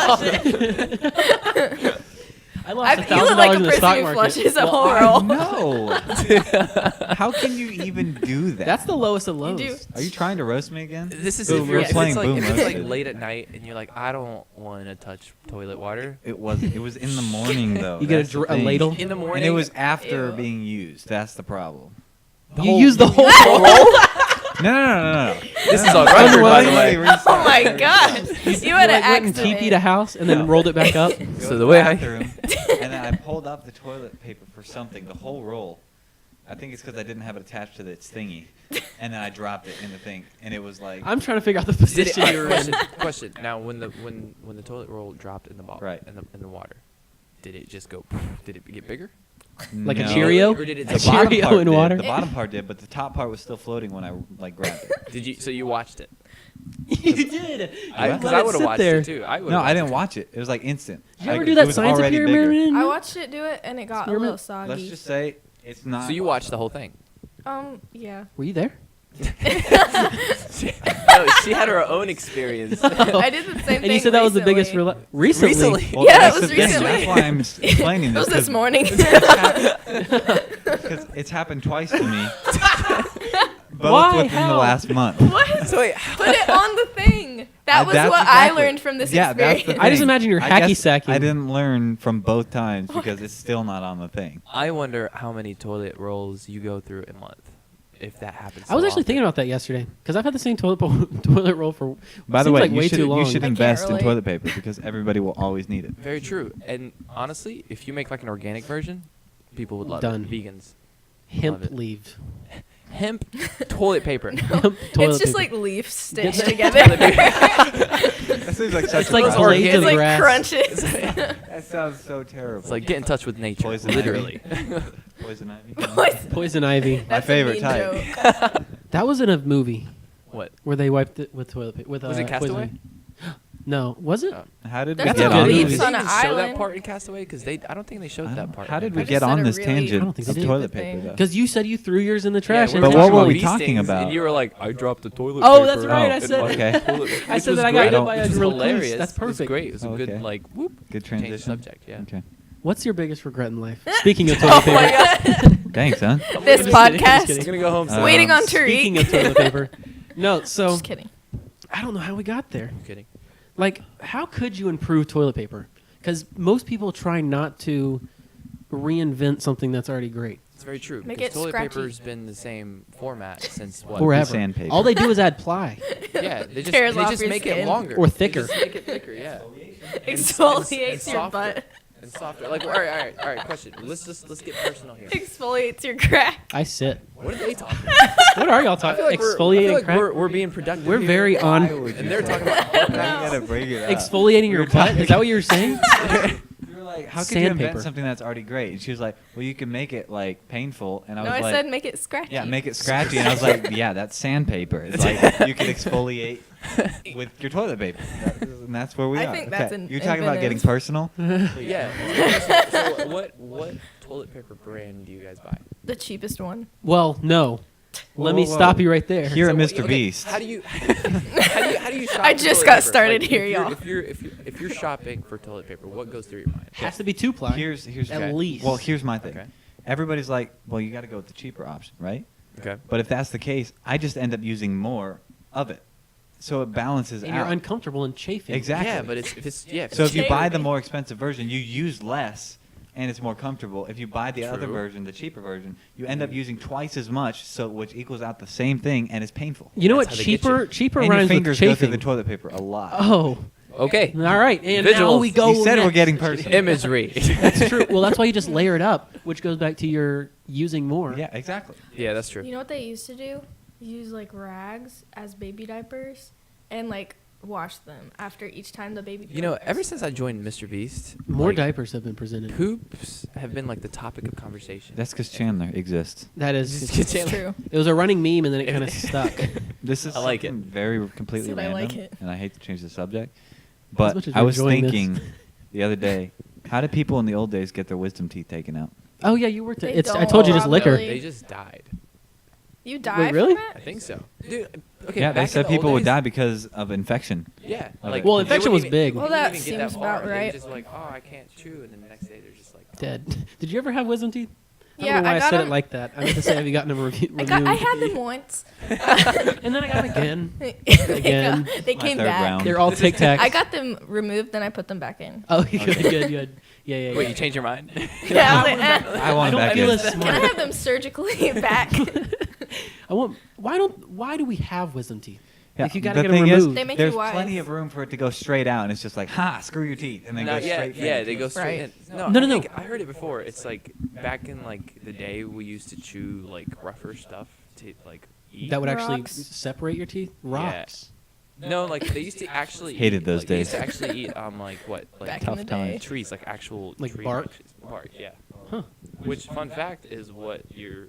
I lost You look $1,000 like a in the person stock who market. flushes a Well, whole I roll. know. How can you even do that? That's the lowest of lows. do. Are you trying to roast me again? This is Boom if you're roasted. if Playing it's like boom if it's like roasted. late at night and you're like, I don't want to touch toilet water. It was in the morning though. You get That's the a thing. ladle. In the morning. And it was after Ew. being used. That's the problem. You used the whole No. This is on record, by the way. Oh my god! You had an went and accident. TP'd a house and then rolled it back up. So the way I- bathroom, and then I pulled up the toilet paper for something, the whole roll. I think it's because I didn't have it attached to its thingy, and then I dropped it in the thing, and it was like I'm trying to figure out the Did position it, you were in. question. Now, when the toilet roll dropped in the bottle, Right. in the water, did it just go? Did it get bigger? Like a no. Cheerio? Or did it A The bottom Cheerio part in did. water? The bottom part did, but the top part was still floating when I like grabbed it. Did you? So you watched it? You did. Because Let I it would have sit watched there. it too. I would. No, I didn't watch it. It was like instant. Did you ever Like, do it that was science already experiment? bigger. I watched it do it, and it got a little Experiment? soggy. Let's just say it's not. So you watched the whole thing. Yeah. Were you there? No, she had her own experience. I did the same thing. And you said that was the biggest recently. Recently. Well, Yeah, that's it was the thing. recently. That's why I'm explaining It this. was this 'cause morning. Because it's happened twice to me. Both Why? within the How? last month. What? So wait, Put it on the thing. That was That's what I exactly- learned from this yeah, experience. That's the I just thing. imagine you're I hacky guess sacking. I didn't learn from both times because it's still not on the thing. I wonder how many toilet rolls you go through a month, if that happens. I was so actually often. thinking about that yesterday because I've had the same toilet roll for. By the seems way, like you way should too long. you should I can't invest in relate. toilet paper because everybody will always need it. Very true. And honestly, if you make like an organic version, people would love Done. it. Vegans. Hemp Love it. leave. Hemp toilet paper. Toilet It's just paper. like leaves stitched Get- together. That seems like such It's a like problem. blades It's of like grass. crunches. That sounds so terrible. It's like get in touch with nature. Poison literally. Poison ivy. Poison ivy. That's a favorite mean type. joke. That was in a movie What? where they wiped it with toilet paper. With, Was it poison Castaway? ivy. No, was it? Oh. How did we That's get a on movie. this? It's Did on they an even show that island. part in Castaway? Because I don't think they showed that part. How did I we just get said on a this really- tangent I don't think of they did. toilet Stupid paper? thing. Though? Because you said you threw yours in the trash. Yeah, and But we what talked were about we it. talking about? And you were like, I dropped the toilet Oh, paper. that's right, I in said- my Okay. toilet- I which said was that I got great. hit by a Which was drill clues. hilarious. That's It was perfect. great. It was a Okay. good like whoop. Good Change transition. subject. Yeah. Okay. What's your biggest regret in life? Speaking of Oh toilet paper. my god. Thanks, huh? This Just kidding, just podcast. kidding. I'm gonna go home. Uh, Waiting on Speaking Tareq. of toilet paper. No, so Just kidding. I don't know how we got there. I'm kidding. Like, how could you improve toilet paper? Because most people try not to reinvent something that's already great. It's very true. Make because it toilet scratchy. paper's been the same format since what? Forever. sandpaper. All they do is add ply. Yeah, they Tears off just your make it skin. longer Or They thicker. just make it thicker. Yeah. Exfoliates your softer. butt. And softer. Like, all right. Question. Let's get personal here. Exfoliates your crack. I sit. What are they talking about? What are y'all I talking? feel like Exfoliating crack? we're being productive. We're here. very on. And they're talking about. You gotta bring it up. Exfoliating your We're butt? talking- Is that what you were saying? You were like, how could you Sandpaper. invent something that's already great? And she was like, well, you can make it like painful. And I No, was I like, said make it scratchy. yeah, make it scratchy. And I was like, yeah, that's sandpaper. It's like you can exfoliate with your toilet paper. And that's where we I are. think that's You're talking about getting inventive. personal? Yeah. So what toilet paper brand do you guys buy? The cheapest one. Well, no. Let Whoa, me whoa, stop whoa. you right there. Here at So, Mr. okay, Beast. How do you how do you shop? I for just toilet got paper? started Like, here, if you're- y'all. If you're shopping for toilet paper, what goes through your mind? Has to be two ply. Here's At okay. least. Well, here's my thing. Okay. Everybody's like, well, you got to go with the cheaper option, right? Okay. But if that's the case, I just end up using more of it, so it balances and out. you're uncomfortable and chafing. Exactly. Yeah, but if it's So if you Shame buy the me. more expensive version, you use less, and it's more comfortable. If you buy the other True. version, the cheaper version, you end up using twice as much, so which equals out the same thing, and it's painful. You know That's what? how they get Cheaper, you. cheaper And your rhymes with fingers go through chafing. the toilet paper a lot. Oh, Okay. all right. And now Visuals. we go. You said we're next. getting personal. Imagery. That's true. Well, that's why you just layer it up, which goes back to your using more. Yeah, exactly. Yeah, that's true. You know what they used to do? Use like rags as baby diapers and like wash them after each time the baby. You know, poops. ever since I joined Mr. Beast, More like, diapers have been presented. poops have been like the topic of conversation. That's because Chandler exists. That is. Just It's Chandler. true. It was a running meme, and then it kind of stuck. This is I like it. something very completely Said I random, like it. and I hate to change the subject, much but as I you're was enjoying this. thinking the other day, how did people in the old days get their wisdom teeth taken out? Oh yeah, you worked They at. It's. I don't told you just liquor. properly. They just died. You die really? from I it? think so. Dude, okay. Yeah, back they in said the old people would days- die because of infection. Yeah. Okay. Well, they infection wouldn't was big. they Well, wouldn't that even get seems far. about They were right. just like, oh, I can't chew, and then the next day they're just like, oh. Dead. Did you ever have wisdom teeth? I Yeah, don't know why I, got said them. it like that. I meant to say, have you gotten them removed? I had them once. And then I got them again. they Again. they My came third back. round. They're all Tic Tacs. I got them removed, then I put them back in. Oh, good. Yeah, yeah. Wait, you changed your mind? Yeah, I was like, eh. I want I it don't back feel in. as Can I smart. have them surgically back? I want. Why do we have wisdom teeth? Yeah, If you gotta the get them thing is, removed. They make you there's wise. plenty of room for it to go straight out, and it's just like, ha, screw your teeth, and then No, go yeah, straight. yeah, in. they go straight Right. in. No, No, I no. think I heard it before. It's like back in like the day we used to chew like rougher stuff to like eat. That would actually Rocks. separate your teeth. Rocks. No, like they used to actually Hated eat, those like, they used days. to actually eat like what like Back tough in the times. day. trees, like actual Like tree bark? branches. Bark, yeah. Huh. Which fun fact is what your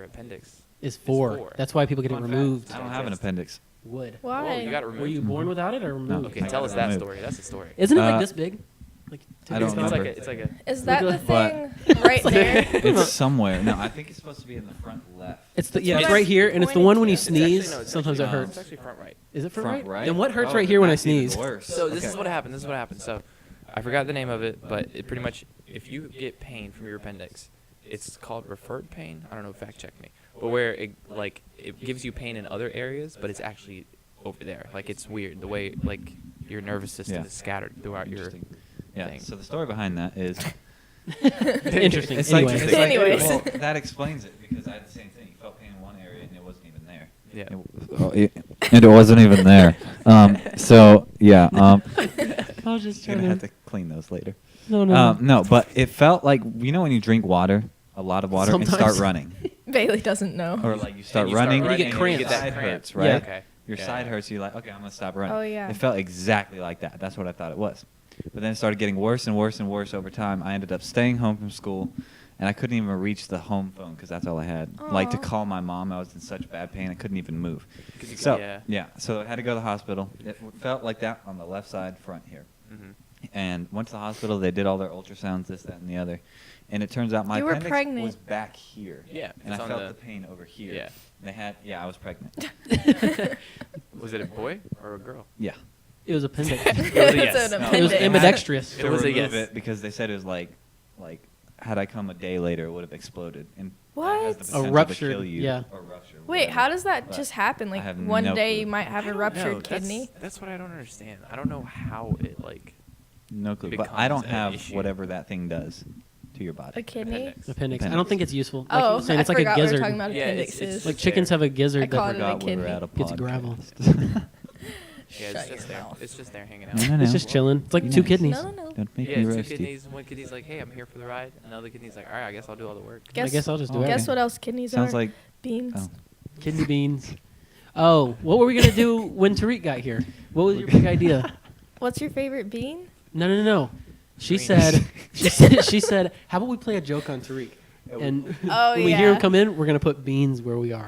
appendix Is four. for. That's why people get it Fun fact. removed. I don't have an appendix. Would. Why? Whoa, you got it removed. Were you born without it or removed? Okay, I tell got us it that removed. story. That's a story. Isn't it like Uh, this big? Like, I don't remember. It's like a. Is that the But- thing right there? It's somewhere. No, I think it's supposed to be in the front left. it's That's yeah, what it's I right here, and it's the one when you It's actually- sneeze. no, it's Sometimes it actually- hurts. It's actually front right. Is it front right? Then what hurts Oh, right here when I that's even sneeze? worse. So this Okay. is what happened. This is what happened. So I forgot the name of it, but it pretty much, if you get pain from your appendix, it's called referred pain. I don't know. Fact check me. But where it gives you pain in other areas, but it's actually over there. Like it's weird the way like your nervous system Yeah. is scattered throughout your Interesting. Yeah. thing. So the story behiund that is Interesting. it's Anyway. like it's Anyways. well, that explains it because I had the same thing. You felt pain in one area and it wasn't even there. Yeah. And it wasn't even there. So yeah. I was just You're trying gonna have to. to clean those later. No. No, but it felt like when you drink water, a lot of water, and start Sometimes. running, Bailey doesn't know. or like you start you start running, running and you get your cramps. side cramp. hurts, right? Yeah. Okay. Your Yeah, side yeah. hurts. You're like, okay, I'm gonna stop running. Oh, yeah. It felt exactly like that. That's what I thought it was. But then it started getting worse and worse and worse over time. I ended up staying home from school, and I couldn't even reach the home phone because that's all I had. Like to Aw. call my mom, I was in such bad pain I couldn't even move. 'Cause you- So yeah. so I had to go to the hospital. It felt like that on the left side front here. Mhm. And went to the hospital. They did all their ultrasounds, this, that, and the other. And it turns out my You were appendix pregnant. was back here. Yeah, And I it's on felt the- the pain over here. Yeah. They had, I was pregnant. Was it a boy or a girl? Yeah. It was appendix. It was a It's yes. an No. It was appendix. ambidextrous. To It was a remove yes. it because they said it was like had I come a day later, it would have exploded. And that has What? the potential to ruptured, kill you. yeah. Or rupture. Wait, whatever. how does that But just happen? I Like have one no day clue. you might have a I don't ruptured know. kidney. That's what I don't understand. I don't know how it like. No clue. But I becomes don't an have issue. whatever that thing does to your body. A kidney? Appendix. I don't think it's useful. Like you Oh, were saying, I it's like a forgot we were gizzard. talking about Yeah, it's- appendixes. it's Like just chickens there. have a gizzard I call that it a Forgot we were kidney. at a gets gravel. podcast. Yeah, it's Shut just your there. mouth. It's just there hanging No, out. no, no. It's just chilling. It's like Be two nice. kidneys. No, no, no. Don't make Yeah, me it's two roast you. kidneys. One kidney's like, hey, I'm here for the ride. Another kidney's like, all right, I guess I'll do all the work. Guess, I guess I'll just do Oh, it. guess what else kidneys Sounds are? like Beans. oh. Kidney beans. Oh, what were we gonna do when Tareq got here? What was your big idea? What's your favorite bean? No. She Green. said, she said, how about we play a joke on Tareq? And Oh, when we hear him yeah. come in, we're gonna put beans where we are.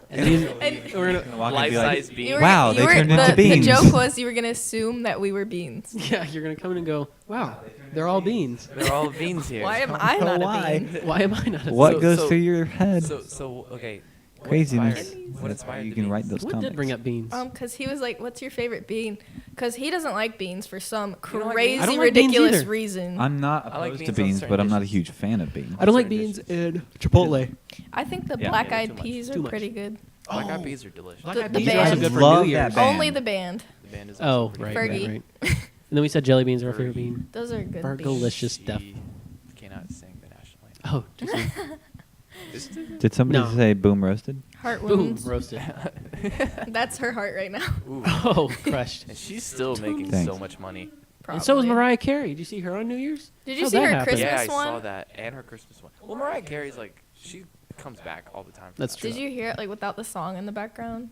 And we're gonna, Walk and be like, Life-size bean. Wow, they turned into the beans. joke was you were gonna assume that we were beans. yeah, you're gonna come in and go, wow, they're all beans. They're all beans here. Why am I not why. a bean? Why am I not? What So- goes so- through your head? So okay. what Craziness. inspired- What That's inspired why you the can write beans? those What comics. did bring up beans? Cause he was like, "What's your favorite bean?" Cause he doesn't like beans for some You don't like crazy, beans? I don't like beans ridiculous either. reason. I'm not I like opposed beans to on beans, certain but I'm not a dishes. huge fan of beans. I don't like certain beans dishes. in Chipotle. I think the Yeah. black Yeah, eyed too much. peas Too are much. pretty good. Black eyed Oh. peas are delicious. Black The- eyed the peas are also band. good for Love New that Year's. band. Only the band. The band is Oh, also pretty right, good. right, Fergie. right. And then we said jelly beans are our favorite bean. Those are good beans. Fergalicious stuff. She cannot sing the national anthem. Oh, just Did somebody No. say boom roasted? Heart boom, wounds. roasted. That's her heart right now. Ooh. Oh, crushed. And she's still making Thanks. so much money. And so was Probably. Mariah Carey. Did you see her on New Year's? Did you How'd see that her happen? Christmas Yeah, I saw one? that and her Christmas one. Well, Mariah Carey's like she comes back all the time. for That's that. true. Did you hear it like without the song in the background?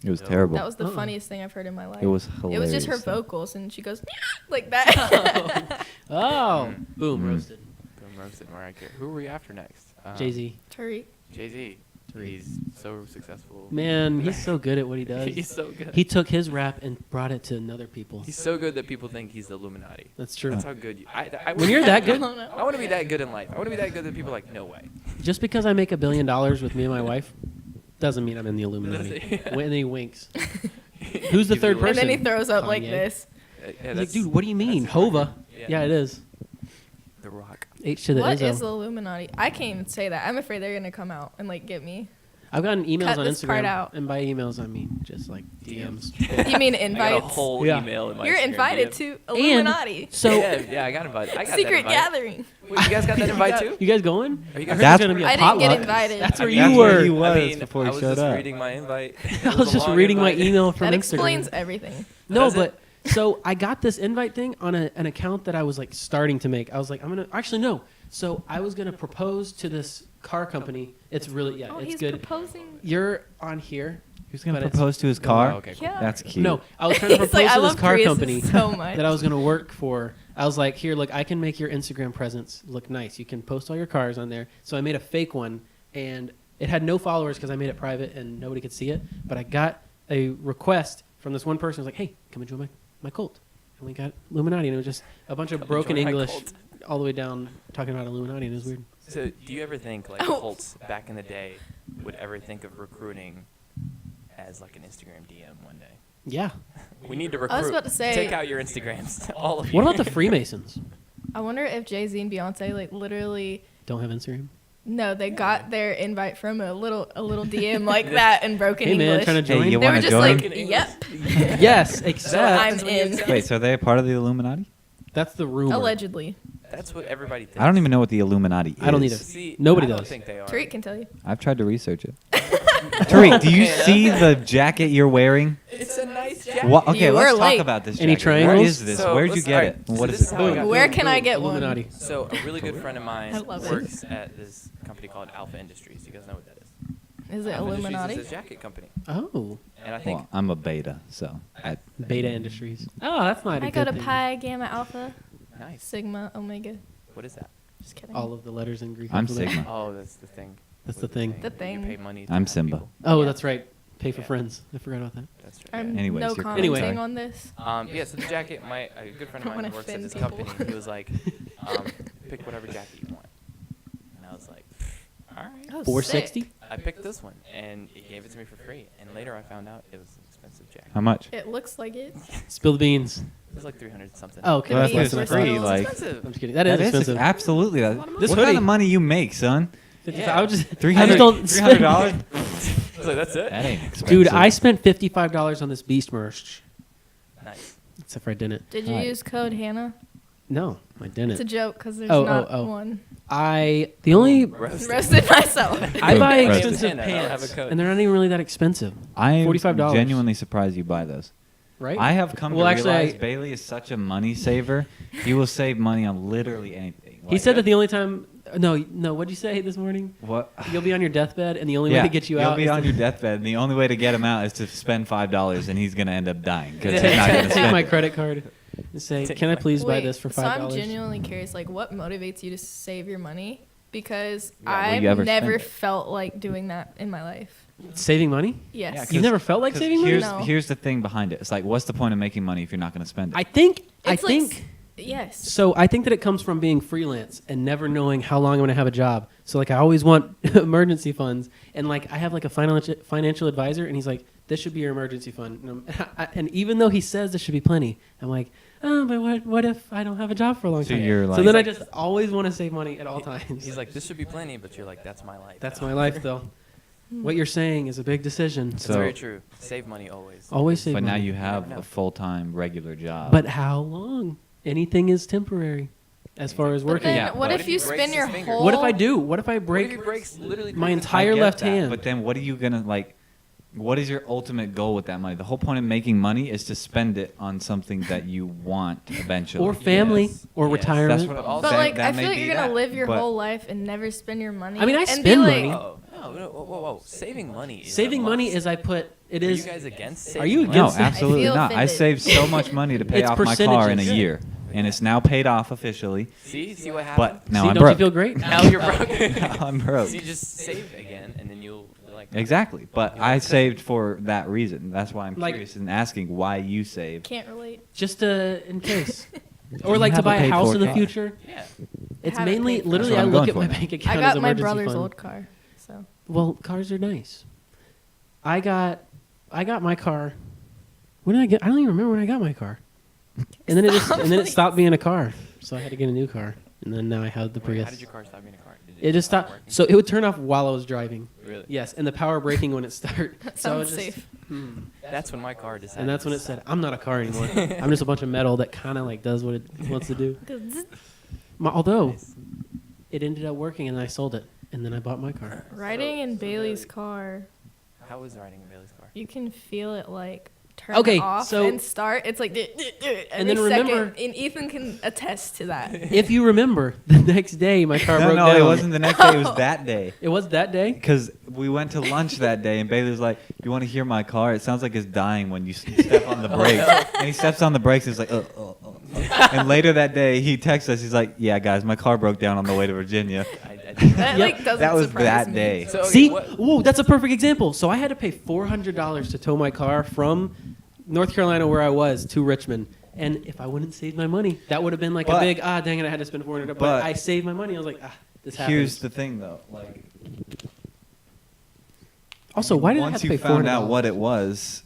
It was No. terrible. That was the Uh-uh. funniest thing I've heard in my life. It was It hilarious. was just her though. vocals, and she goes like that. Oh, boom, Mm. roasted. Boom roasted Mariah Carey. Who were we after next? Jay Z. Tariq. Jay Z. He's so successful. Man, he's so good at what he does. He's so good. He took his rap and brought it to another people. He's so good that people think he's the Illuminati. That's true. That's how good you. I When you're that I good, don't know. I want to be that good in life. I want to be that good that people are like, no way. just because I make $1 billion with me and my wife, doesn't mean I'm in the Illuminati. Yeah. When he winks. Who's the third And person? then he throws up like Kanye. this. Yeah, He's like, that's dude, what do you mean, that's Hova? Yeah. Yeah, it is. The Rock. H to the What Izzo. is the Illuminati? I can't even say that. I'm afraid they're gonna come out and like get me. I've gotten emails Cut on this part Instagram, out. and by emails I mean just like DMs. You mean I got a invites? whole Yeah. email in my You're Instagram invited DM. to Illuminati. So yeah, I got invited. I got that Secret invite. gathering. Wait, you guys got that invite too? You guys going? Are you I guys- heard That's- there's gonna be a I didn't get potluck. invited. That's where I you mean, were. he was I mean, before he I was showed just up. reading my invite. I was just reading my email from That Instagram. explains everything. No, Does but it? so I got this invite thing on an account that I was like starting to make. I was like, I'm gonna actually no. So I was gonna propose to this car company. It's really Oh, it's he's good. proposing. You're on here. Who's gonna But it's- propose to his car? Oh, okay, cool. Yeah. That's cute. No, I was trying to He's propose like, I to this love car Pryces company so much. that I was gonna work for. I was like, here, look, I can make your Instagram presence look nice. You can post all your cars on there. So I made a fake one, and it had no followers because I made it private and nobody could see it. But I got a request from this one person who was like, hey, come and join my cult. and we got Illuminati, and it was just a bunch of broken Join my English cult. all the way down talking about Illuminati, and it was weird. So, do you ever think like Oh. cults back in the day would ever think of recruiting as like an Instagram DM one day? Yeah. We need to recruit. I was about to say- take out your Instagrams, all of you. What about the Freemasons? I wonder if Jay-Z and Beyonce like literally. Don't have Instagram. No, they got their invite from a little DM like that in broken Hey man, English. trying to Hey, join. you They were wanna just join? like, yep, Yes, except I'm That's when you in. accept. Wait, so are they a part of the Illuminati? that's the rumor. Allegedly. That's what everybody thinks. I don't even know what the Illuminati is. I don't either. See, Nobody I don't does. think they are. Tariq can tell you. I've tried to research it. Tareq, do you see the jacket you're wearing? It's a nice jacket. What? Okay, You let's were talk late. about this Any jacket. Where triangles? is this? So, Where'd you let's- get alright, it? so What this is is it? how I got Where it. can I get one? Illuminati. So a really good friend of mine I love it. works at this company called Alpha Industries. You guys know what that is? Is it Alpha Illuminati? Industries is a jacket company, Oh, and I think Well, I'm a beta, so Beta Industries. Oh, that's not a I good go to thing. Pi, Gamma, Alpha, nice. Sigma, Omega. What is that? Just kidding. All of the letters in Greek. I'm alphabet. Sigma. Oh, that's the thing. That's With the thing. The thing. You pay money. to I'm have Simba. people. Oh, Yeah. that's right. Pay for Yeah. friends. I forgot about that. That's right. I'm Anyways, no you're commenting correct. on this. Yeah, so the jacket, a good friend I of wanna mine works at offend this people. company. He was like, pick whatever jacket you want. And I was like, all right. Oh, $460. sick. I picked this one, and he gave it to me for free. And later I found out it was an expensive jacket. how much? It looks like it. Spill the beans. It was like 300 something. Oh, okay. Well, that's Less why than it's I thought. free, It's like- expensive. I'm just kidding. That is expensive. Absolutely. This What hoodie- kind of money you make, son? Yeah. I would just $300 I just don't spend- $300? I was like, that's it? That ain't expensive. Dude, I spent $55 on this Beast merch. Nice. Except for I didn't. Did you Right. use code Hannah? No, I It's a didn't. joke because there's Oh, not oh. one. The only Roasted. Roasted myself. I buy Roasted. expensive Hannah, I don't have a pants, code. and they're not even really that expensive, I'm $45. genuinely surprised you buy those. right? I have come Well, to actually, realize I- Bailey is such a money saver. He will save money on literally anything. He said that the only time. No. What'd you say this morning? What? You'll be on your deathbed, and the only way to get you You'll out be is on to your deathbed, and the only way to get him out is to spend $5, and he's gonna end up dying because he's not gonna take spend. my credit card and say, Take "Can I my- please buy Wait, this for So I'm $5?" genuinely curious, like, what motivates you to save your money? Because Yeah, will you ever I've never spend it? felt like doing that in my life. Saving money? Yes. Yeah, 'cause- You've never felt like 'Cause saving money? here's, No. here's the thing behind it. It's like, what's the point of making money if you're not gonna spend it? I think. It's like think. Yes. So I think that it comes from being freelance and never knowing how long I'm going to have a job. So like I always want emergency funds, and like I have like a financial advisor, and he's like, "This should be your emergency fund." And even though he says there should be plenty, I'm like, "Oh, but what if I don't have a job for a long So time?" you're so like- then I just always want to save money at all times. He's like, this should be plenty, but you're like, that's my life. That's my life, though. What you're saying is a big decision. That's So- very true. Save money always. Always save but now money. you have never know. a full-time regular job. But how long? Anything is temporary, as far as But working. then Yeah, what but if you breaks spin his your finger? whole... What if I do? What if I What if break he breaks literally my breaks his entire I get left that, hand? But then what are you gonna like? What is your ultimate goal with that money? The whole point of making money is to spend it on something that you want eventually. or family, Yes. or Yes. retirement. That's what But But that- like, that I may feel like be you're gonna that, live your but- whole life and never spend your money. I mean, I and spend be like, money. Oh, no, whoa. Saving money is a Saving money must. is I put it Are is you guys against Are saving you money? No, against it? absolutely I feel not. I offended. saved so much money to pay It's off my car in a percentages. year, and it's now paid off officially. See what happened? But now See, I'm don't broke. you feel great? Now you're broke. Now I'm broke. So you just save again, and then you'll like. Exactly, but Yeah, I because- saved for that reason. That's why I'm Like- curious and asking why you save. Can't relate. Just in case, or You like to have a buy a paid house for in the car. future. Yeah. It's Haven't mainly paid for literally That's I what I'm look going at for my now. bank account I as got my emergency brother's fund. old car, so Well, cars are nice. I got my car. When did I get? I don't even remember when I got my car. And then it stopped being a car, so I had to get a new car. And then now I have the Wait, Prius. how did your car stop being a car? Did It just stopped. working? So it would turn off while I was driving. Really? Yes, and the power braking when it start. that so I was sounds just, safe. That's when my car decided. And that's when to it said, stop. "I'm not a car anymore. I'm just a bunch of metal that kind of like does what it wants to do." Although Nice. it ended up working, and I sold it, and then I bought my car. Riding in so Bailey's really- car, How was riding in Bailey's car? you can feel it like turn Okay, off so- and start. It's like And then every second, remember- and Ethan can attest to that. If you remember, the next day my car broke No, down. it wasn't the next day. It was that day. It was that day. Because we went to lunch that day, and Bailey was like, "You want to hear my car? It sounds like it's dying when you step on the brakes." And he steps on the brakes, and he's like, And later that day, he texts us. He's like, "Yeah, guys, my car broke down on the way to Virginia." That like doesn't That was surprise that me. day. So, okay, See, what- whoa, that's a perfect example. So I had to pay $400 to tow my car from North Carolina, where I was, to Richmond, And if I wouldn't save my money, that would have been like But- a big, dang it, I had to spend $400. But I saved my money. I was like, this happens. Here's the thing, though. Like, also, why did I have once to you pay $400? found out what it was,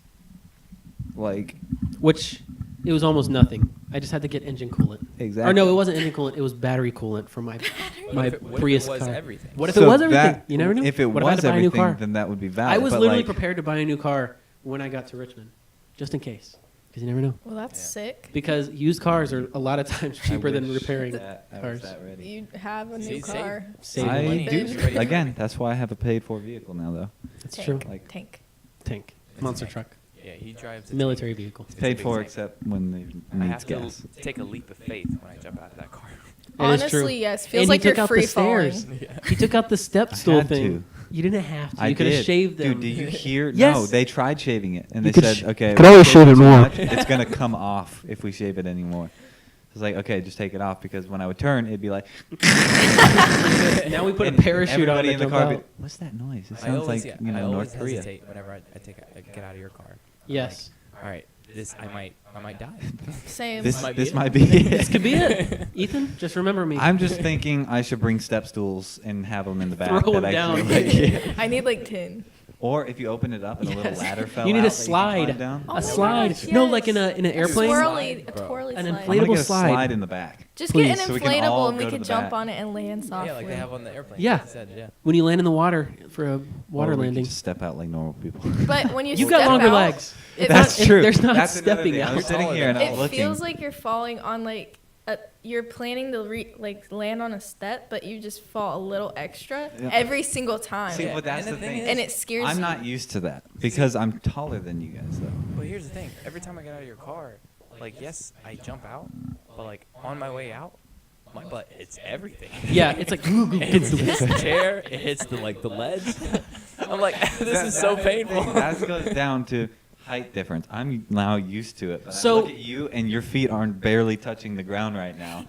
like, Which, it was almost nothing. I just had to get engine coolant. exactly. Or no, it wasn't engine coolant. It was battery coolant for my What if it Prius was car. everything? What if So it was everything? that- You never know. If it What if I had was to buy a new everything, car? then that would be valid. I was but literally like, prepared to buy a new car when I got to Richmond, just in case, because you never know. Well, that's Yeah. sick. Because used cars are a lot of times I cheaper than wish repairing that I was cars. that ready. You have a new See, car. Save I money. do. Baby. Again, that's why I have a paid-for vehicle now, though. That's Tank. true. Like, Tank. Tank, It's monster a tank. truck, Yeah, he drives a military tank. vehicle. it's It's a paid big for tank. except when it I needs have to gas. take a leap of faith when I jump out of that car. That is true. Honestly, yes. Feels And like he took you're out free the stairs. falling. He took out the step I stool had thing. to. You didn't have to. I You could have did. shaved them. Dude, did you hear? Yes. No, they tried shaving it, and You they could said, "Okay, could we always shaved shave it too more." much. It's gonna come off if we shave it anymore." I was like, "Okay, just take it off," because when I would turn, it'd be like. Now we put a and parachute on everybody to in the jump car. Would out. be, what's that noise? It I sounds always, like I always North Korea. hesitate whenever I get out of your car. I'm Yes. like, all right, this I might die. Same. This might be it. might be. This could be it. Ethan, just remember me. I'm just thinking I should bring step stools and have them in the back. Throw that 'em actually, down. like, yeah. I need like 10. Or if you open it up and a little Yes. ladder fell You need out a that slide. You can climb down. Oh a my slide. gosh, No, yes. like in an airplane. A Slide, twirly, a bro. twirly An slide. I'm gonna inflatable get a slide. slide in the back. Just Please. get an So we can all inflatable and we go to could the jump back. on it and land softly. Yeah, like they have on the airplane. Yeah. like you said, yeah. When you land in the water for a water Or we could landing. just step out like normal people. But when you You've step got longer out, legs. it- That's not- true. there's not That's another stepping thing. I was out. sitting here and I was It looking. feels like you're falling on like you're planning to land on a step, but you just fall a little extra Yeah. every single time, See, but that's And the the thing thing. is- and it scares I'm you. not used to that because I'm taller than you guys, though. But here's the thing: every time I get out of your car, like yes, I jump out, but like on my way out, my butt hits everything. Yeah, it's like. It hits the chair. It hits the ledge. I'm like, this is so painful. That goes down to height difference. I'm now used to it. But So- I look at you, and your feet aren't barely touching the ground right now.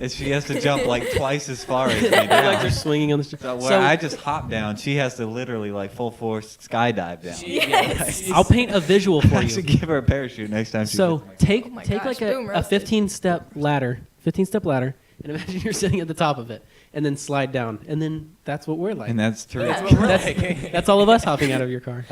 She has to jump like twice as far as me like down. they're swinging on the. So where I just hop down, she has to literally like full force skydive down. Yes. I'll paint a visual for I should you. give her a parachute next time. So take Oh my take gosh, like boom, a roasted. 15-step ladder, and imagine you're sitting at the top of it, and then slide down, and then that's what we're like. and that's true. Yeah. That's all of us hopping out of your car.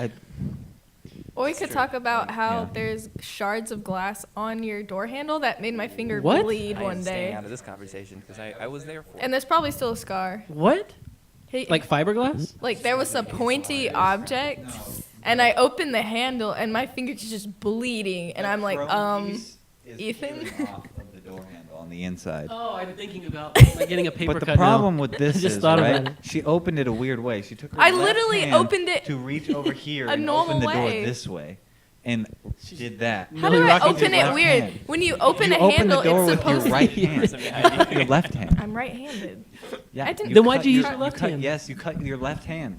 Or we could talk about how Yeah. there's shards of glass on your door handle that made my finger What? bleed I one am staying day. out of this conversation because I was there for. And there's probably still a scar. What? He- Like fiberglass? Like there was a pointy object, and I opened the handle, and my finger's just bleeding, and I'm like, Ethan? Off of the door handle on the inside. Oh, I'm thinking about like getting a paper But the cut problem now. with this I just is, thought right, about it. she opened it a weird way. She took her I left literally hand opened it to reach over here a and normal open the door way. this way, and did that. How Millie do I Rocket open did it left weird? hand. When you open You a open handle, the door it's with your supposed to right be. hand, your left hand. I'm right-handed. Yeah, I didn't- Then why'd cut you use your- your left cut- hand? Yes, you cut your left hand.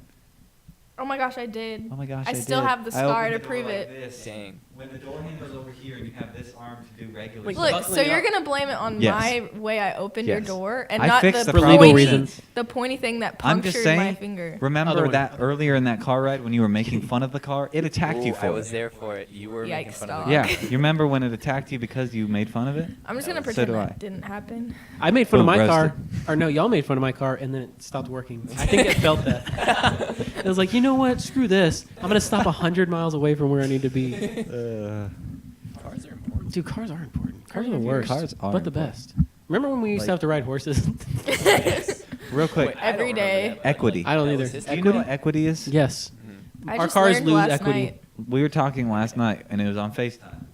Oh my gosh, I did. Oh my gosh, I still did. have the I scar opened to the door prove like it. this. Dang. When the door handle's over here and you have this arm to do regular Like, stuff. Look, so buckling you're up. gonna blame it on Yes. my way I opened your Yes. door, and I not fixed the the For legal pointy, reasons. the pointy thing that I'm just punctured saying, my finger. Other remember one. that earlier in that car ride when you were making fun of the car? It attacked you Ooh, for I it. was there for it. You were making Yikes, fun dog. of Yeah, you remember when it attacked you because you made fun of it? I'm just gonna So pretend do that I. didn't happen. I made fun of Boom, my car, roasted. or no, y'all made fun of my car, and then it stopped working. I think it felt that. It was like, you know what? Screw this. I'm gonna stop 100 miles away from where I need to be. Cars are important. Dude, cars are important. Cars are the worst, Cars are but the important. best. Remember when we used to Like- have to ride horses? Real quick, Wait, I don't Every remember day. that. equity. I don't That either. was his Do you know what equity is? Yes. I Our just cars learned lose last equity. night. We were talking last night, and it was on FaceTime,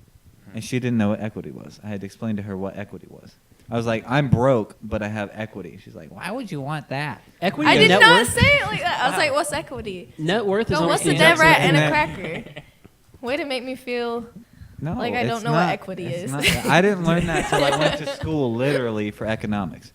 and she didn't know what equity was. I had to explain to her what equity was. I was like, I'm broke, but I have equity. She's like, why would you want that? Equity I and did net not worth. say it like that. I was like, what's equity? Net worth is Go, almost what's a the dead exact rat same and thing. a that- cracker? Way to make me feel. No, Like, I it's don't know what not- equity it's is. not that. I didn't learn that till I went to school, literally, for economics.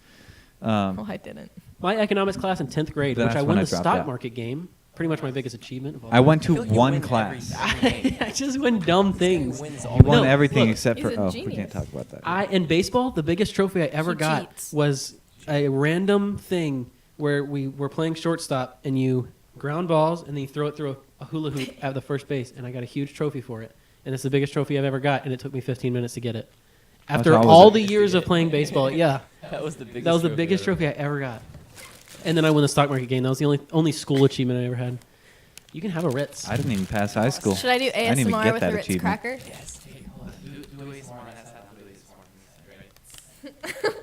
Oh, I didn't. My economics class in 10th grade, That's which I when won I the dropped stock out. market game, pretty much my biggest achievement. Of all I went I to feel like you one win every class. single game. I just win dumb things. Wins You all won No, everything look, except he's for a we can't genius. talk about that. In baseball, the biggest trophy I ever He got cheats. was a random thing where we were playing shortstop and you ground balls and then you throw it through a hula hoop at the first base, and I got a huge trophy for it. And it's the biggest trophy I've ever got, and it took me 15 minutes to get it. After tall was all it? the years of playing baseball, yeah, That was the biggest. that was the biggest trophy I ever got. And then I won the stock market game. That was the only school achievement I ever had. You can have a Ritz. I didn't even pass high school. Should I do didn't even ASMR get with that a Ritz achievement. cracker? Yes. Okay, hold on. Do ASMR. That's how to do ASMR.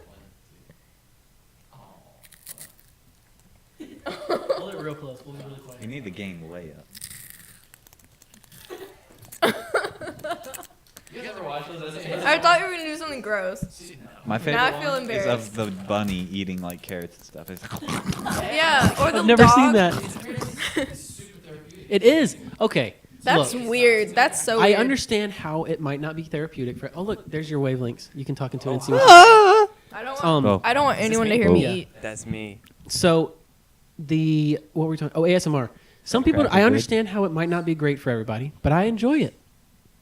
Hold it real close. We'll be really quiet. You need the game way up. You guys ever watch those? I thought you were gonna do something gross. My favorite Now I feel one is embarrassed. of the bunny eating like carrots and stuff. It's Yeah, or the I've never dog. seen that. It is. Okay. That's look, weird. That's so I weird. understand how it might not be therapeutic for. Oh look, there's your wavelengths. You can talk into it and see. I don't want. Oh. I don't want anyone to me? hear me Yeah. eat. That's me. So, what were we talking? Oh, ASMR. Some people, Cracker I good? understand how it might not be great for everybody, but I enjoy it.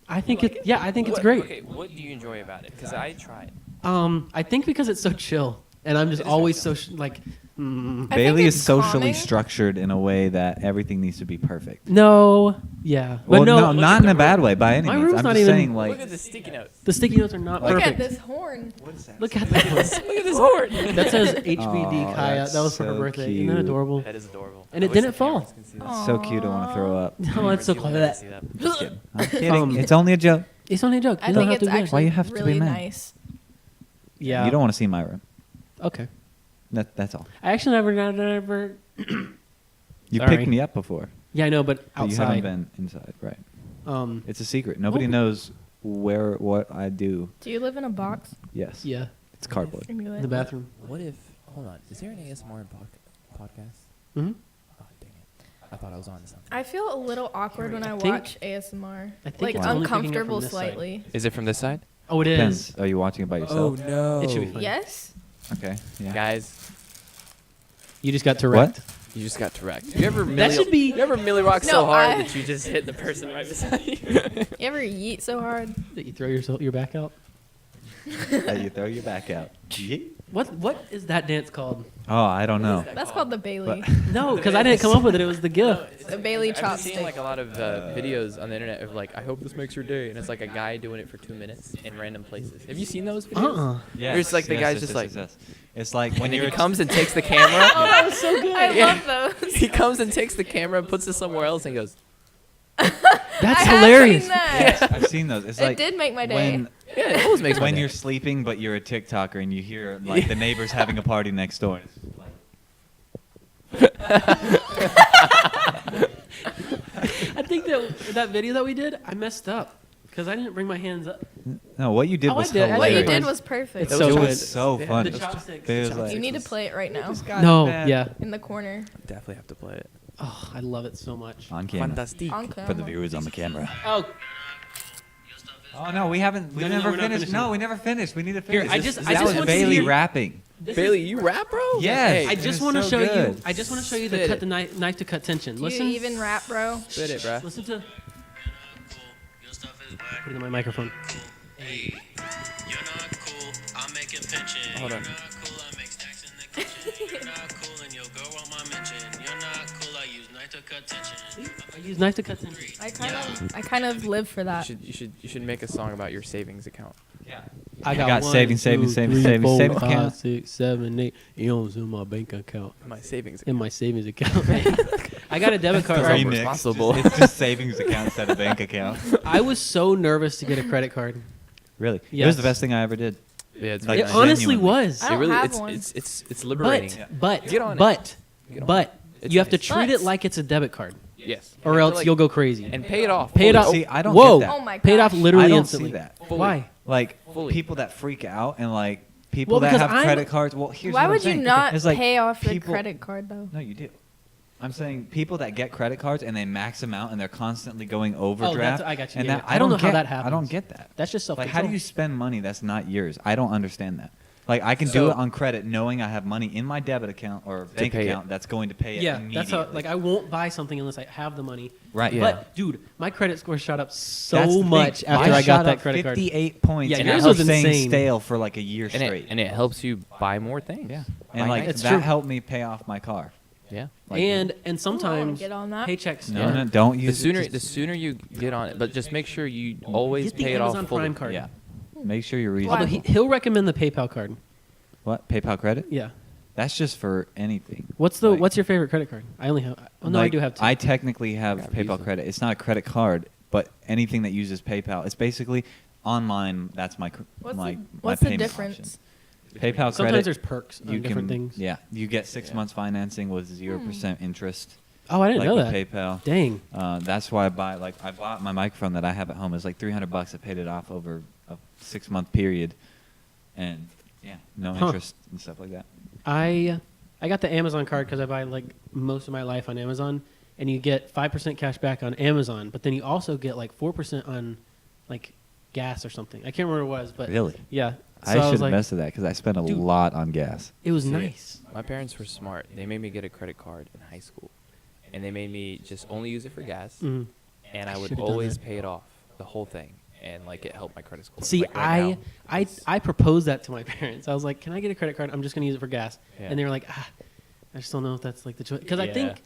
I think like it. Yeah, I think it's What- great. Okay, what do you enjoy about it? Because I tried. I think because it's so chill, and I'm just It is always very so like. Mm, I Bailey think is it's socially calming. structured in a way that everything needs to be perfect. no, yeah, but Well, no, not in a bad way by any My means. room's I'm not just even- saying, Look like, at the sticky notes. the sticky notes are not Look perfect. at this horn. Look at that. Look at this horn. That says HBD Aw, Kaya. that's That was for her so birthday. Isn't that cute. adorable? That is adorable. And I it wish didn't the fall. cameras can see that. Aw. so cute. I want to throw up. No, it's so You close. won't see that. Just kidding. I'm kidding. Um, It's only a joke. It's only a joke. I You don't think have it's to be. actually Why you have to be really mad? nice. Yeah. You don't want to see my room. Okay. That's all. I actually never. You Sorry. picked me up before, Yeah, I know, but but you haven't outside. been inside, right? Um. It's a secret. Nobody Well, knows what I do. Do you live in a box? Yes. Yeah. It's cardboard. In your The life? bathroom. What if? Hold on. Is there an ASMR podcast? Hmm. Oh, dang it! I thought I was on to something. I feel a little awkward when I think- watch ASMR. I think Like it's only picking up from uncomfortable this side. slightly. Is it from this side? Oh, it is. Depends. Are you watching it by yourself? no! It should be fun. Yes. Okay. Yeah. Guys, You just got Tareq. you just got Tareq. You ever That should be. You ever milli rock No, so hard I- that you just hit the person right beside you? You ever yeet so hard? That you throw your back out. That you throw your back out. What is that dance called? Oh, I don't know. That's called the Bailey. No, because I didn't come up with it. It was the gift. The Bailey I've seen chopstick. like a lot of videos on the internet of like, I hope this makes your day, and it's like a guy doing it for 2 minutes in random places. Have you seen those videos? Yeah. It's like the guy's just like, It's like when when he you're comes and takes the camera. Oh, that was so good. I Yeah. love those. He comes and takes the camera and puts it somewhere else and goes, That's I have hilarious. seen that. Yes, I've seen those. It's It like did make my day. when yeah, it always makes my when day. you're sleeping but you're a TikToker and you hear like the neighbors having a party next door. And it's just like, I think that video that we did, I messed up because I didn't bring my hands up. no, what you did Oh, I was did. hilarious. What you Hilarious. did was perfect. It's It so was good. so fun. The chopsticks. It was like- You need to play it right now No, bad. yeah. in the corner Definitely have to play it. Oh, I love it so much. on camera. Fantastique. on camera. For the viewers on the camera. Oh, Oh no, we haven't. We No, never we're not finished. finishing. No, we never finished. We need to Here, finish. I This- just- that I just was want to Bailey see- rapping. Bailey, you rap, bro? Yes. Hey, I It just was want to so show you. good. I just want to show you the Spit cut it. the knife to cut tension. Do Listen. you even rap, bro? spit it, bro. Listen to. Put it in my microphone. Hey, you're not cool, I'm making pension. Hold on. You're not cool, I make stacks in the kitchen. You're not cool, and your girl want my mention. You're not cool, I use knife to cut tension. I use knife to cut tension. I kind of live for You that. should make a song about your savings account. I got one, savings, savings, two, savings, three, savings, four, savings five, account. 6, 7, 8. Eons in my bank account. My savings In account. my savings account. I got a debit card. Sorry. right? responsible. It's just savings account instead of bank account. I was so nervous to get a credit card. Really? It Yes. was the best thing I ever did. Yeah, it's Like, It very nice. honestly genuinely. was. I It don't really, have one. it's liberating. But Get on it. but Get on but It's you have to nice. treat it But- like it's a debit card, Yes. or You have else to, like- you'll go crazy. and pay it off. Pay it fully. off. See, I don't Whoa. get that. Oh my Pay it off gosh. literally I don't instantly. see that. Fully. Why? Like Fully. people that freak out and like people Well, that because have I'm- credit cards. Well, here's Why what I'm would you saying. not It's like pay off the people- credit card though? No, you do. I'm saying people that get credit cards and they max them out and they're constantly going Oh, overdraft. I got you. And Yeah, that, yeah. I don't know how get- that I happens. don't get that. That's just self Like, control. how do you spend money that's not yours? I don't understand that. Like, I can do So- it on credit knowing I have money in my debit account or bank pay it. account that's going to pay it Yeah, immediately. that's how. Like, I won't buy something unless I have the money. Right. Yeah. But dude, my credit score shot up so That's the thing. much after Mine I got shot that up credit card. 58 points. Yeah, and yours I was was staying insane. stale for like a year And straight. it helps you buy more things. Yeah. Buy And like nice- It's that true. helped me pay off my car. Yeah. Like, and I sometimes get on that. paychecks. no, yeah. no, don't The use sooner it. the sooner you get on it, but just make sure you always Get the pay it Amazon off fully. Prime card. Yeah. Make sure you're reasonable. Although he'll recommend the PayPal card. What? PayPal credit? Yeah. That's just for anything. What's your favorite credit card? I only have. Oh no, I Like, do have two. I technically have Got PayPal Visa. credit. It's not a credit card, but anything that uses PayPal, it's basically online. That's my What's my the, my what's the payment difference? option. PayPal Sometimes credit. there's perks on different things. Yeah, you get 6 Yeah. months financing with 0% interest. Oh, I didn't like know with that. PayPal. Dang. That's why I bought my microphone that I have at home. It's like $300. I paid it off over a 6-month period, and yeah, no Huh. interest and stuff like that. I got the Amazon card because I buy like most of my life on Amazon, and you get 5% cash back on Amazon, but then you also get like 4% on like gas or something. I can't remember what it was, but Really? yeah. So I was should like, mess with that because I spent a Dude. lot on gas. It was See, nice. My parents were smart. They made me get a credit card in high school, and they made me just only use it for gas, Mhm. and I would Should've done always that. pay it off, the whole thing, and like it helped my credit score. See, Like, right now, it's- I proposed that to my parents. I was like, "Can I get a credit card? I'm just going to use it for gas." Yeah. And they were like, I just don't know if that's like the choice." Because I think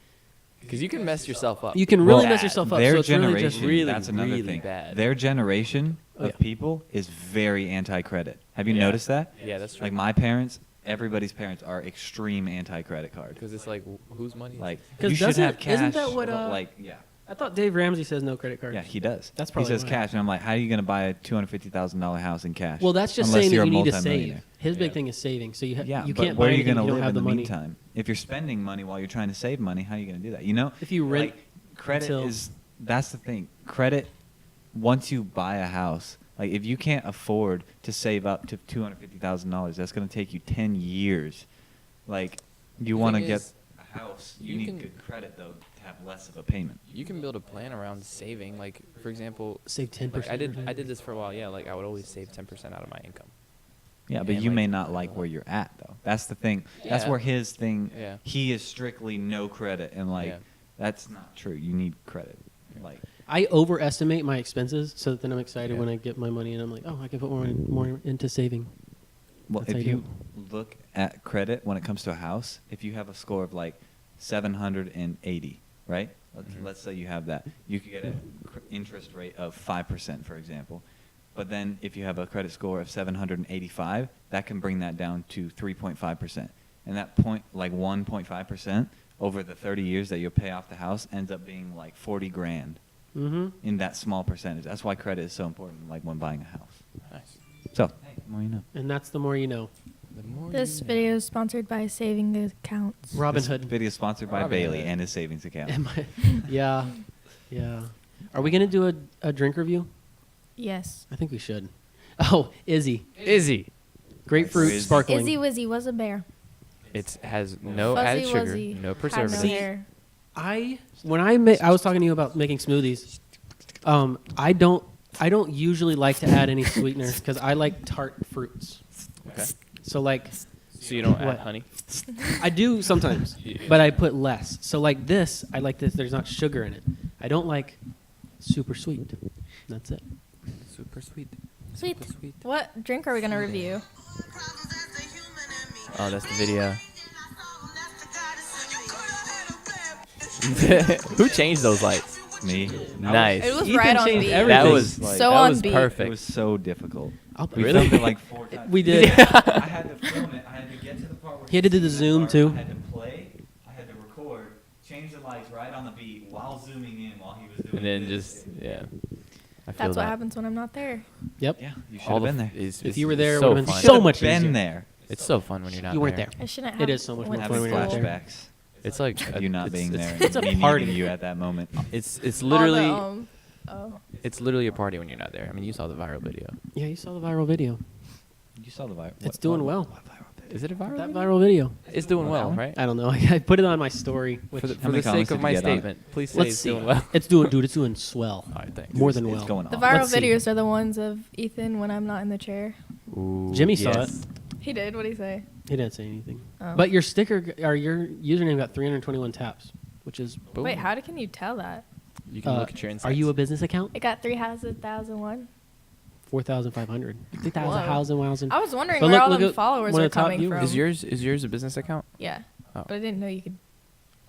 because you can mess yourself up. you can really Well, mess yourself up. Their So it's really generation, just really, that's another really thing. bad. Their generation Oh, of yeah. people is very anti-credit. Have you Yeah. noticed that? Yeah, that's true. Like my parents, everybody's parents are extreme anti-credit card. Because it's like, whose money? is Like it? 'Cause you should doesn't- have cash. isn't that what, but, like yeah. I thought Dave Ramsey says no credit cards. Yeah, he does. That's he probably says why. cash, and I'm like, how are you going to buy a $250,000 house in cash? Well, that's just Unless saying that you're you a need to save. multimillionaire. His big Yeah. thing is saving. So you Yeah, you but can't where buy are you anything going if to you don't live have in the the money. meantime? If you're spending money while you're trying to save money, how are you going to do that? You know, If you rent like, credit till- is that's the thing. Credit, once you buy a house, like if you can't afford to save up to $250,000, that's going to take you 10 years. Like you The want to thing get is, a house, you you need can- good credit though to have less of a payment. You can build a plan around saving. Like, for example, Save 10%. like I did this for a while. Yeah, like I would always save 10% out of my income. Yeah, but And, you like, may not like where you're at though. That's the thing. That's Yeah. where his thing. Yeah. He is strictly no credit, and like Yeah. that's not true. You need credit. Like I overestimate my expenses, so that then I'm excited Yeah. when I get my money, and I'm like, oh, I can put more into saving. well, That's how if you you look at credit when it comes to a house, if you have a score of like 780, right? Let's say you have that, you could get an interest rate of 5%, for example. But then if you have a credit score of 785, that can bring that down to 3.5%. And that point, like 1.5% over the 30 years that you'll pay off the house ends up being like 40 grand Mm-hmm. in that small percentage. That's why credit is so important, like when buying a house. Nice. So, hey, the more you know. And that's the more you know. The more This you know. video is sponsored by Saving Accounts. Robin This Hood. video is sponsored by Robin Bailey Hood. and his savings account. Am I- yeah, yeah. Are we gonna do a drink review? Yes. I think we should. Oh, Izzy, Izzy. grapefruit Izzy. sparkling. Izzy Wizzy was a bear. It has no Fuzzy added sugar, Wuzzy no had no preservatives. hair. I was talking to you about making smoothies. I don't usually like to add any sweetener because I like tart fruits. Okay. So like So you don't What? add honey? I do sometimes, but I put less. So like this, I like this. There's not sugar in it. I don't like super sweet. That's it. Super sweet. Sweet. Super sweet. What drink are we gonna review? Oh, that's the video. Who changed those lights? Me. Nice. It was Ethan right on changed beat. everything. That was Like, So that on was beat. It perfect. was so difficult. We We filmed filmed it like 4 times. We did. I had to film it. I had to get to the part where He had to do the he's singing zoom, that too. part. I had to play. I had to record. Change the lights right on the beat while zooming in while he was doing. And then this. just yeah. I feel That's what that. happens when I'm not there. Yep. Yeah, you should All have the been there. If you were there, it so would've been fun. so much been easier. there. It's so fun when you're not You weren't there. there. I shouldn't It have. is so much more went fun to when Having you're not school. there. flashbacks. It's like of you not being there. It's a and me party. needing you at that moment. It's All literally the, oh. it's literally a party when you're not there. I mean, you saw the viral video. Yeah, you saw the viral video. You saw the viral. It's doing well. Is it a viral? That video? viral video. It's doing What, that well, one? right? I don't know. I put it on my story. Which, For the, How for many the sake comments of did my you get on it? statement, please say let's it's see. doing well. It's doing, dude. It's doing swell. All right, thanks. More than It's well. going The off. viral Let's see. videos are the ones of Ethan when I'm not in the chair. Ooh, Jimmy saw yes. it. He did. What did he say? He didn't say anything. Oh. But your sticker or your username got 321 taps, which is. Boom. Wait, can you tell that? You can look at your insights. Are you a business account? It got 3,001. 4,500. 3,000. I was wondering But where look- all look the at followers one are of the top coming viewers. from. Is yours a business account? Yeah, Oh. but I didn't know you could.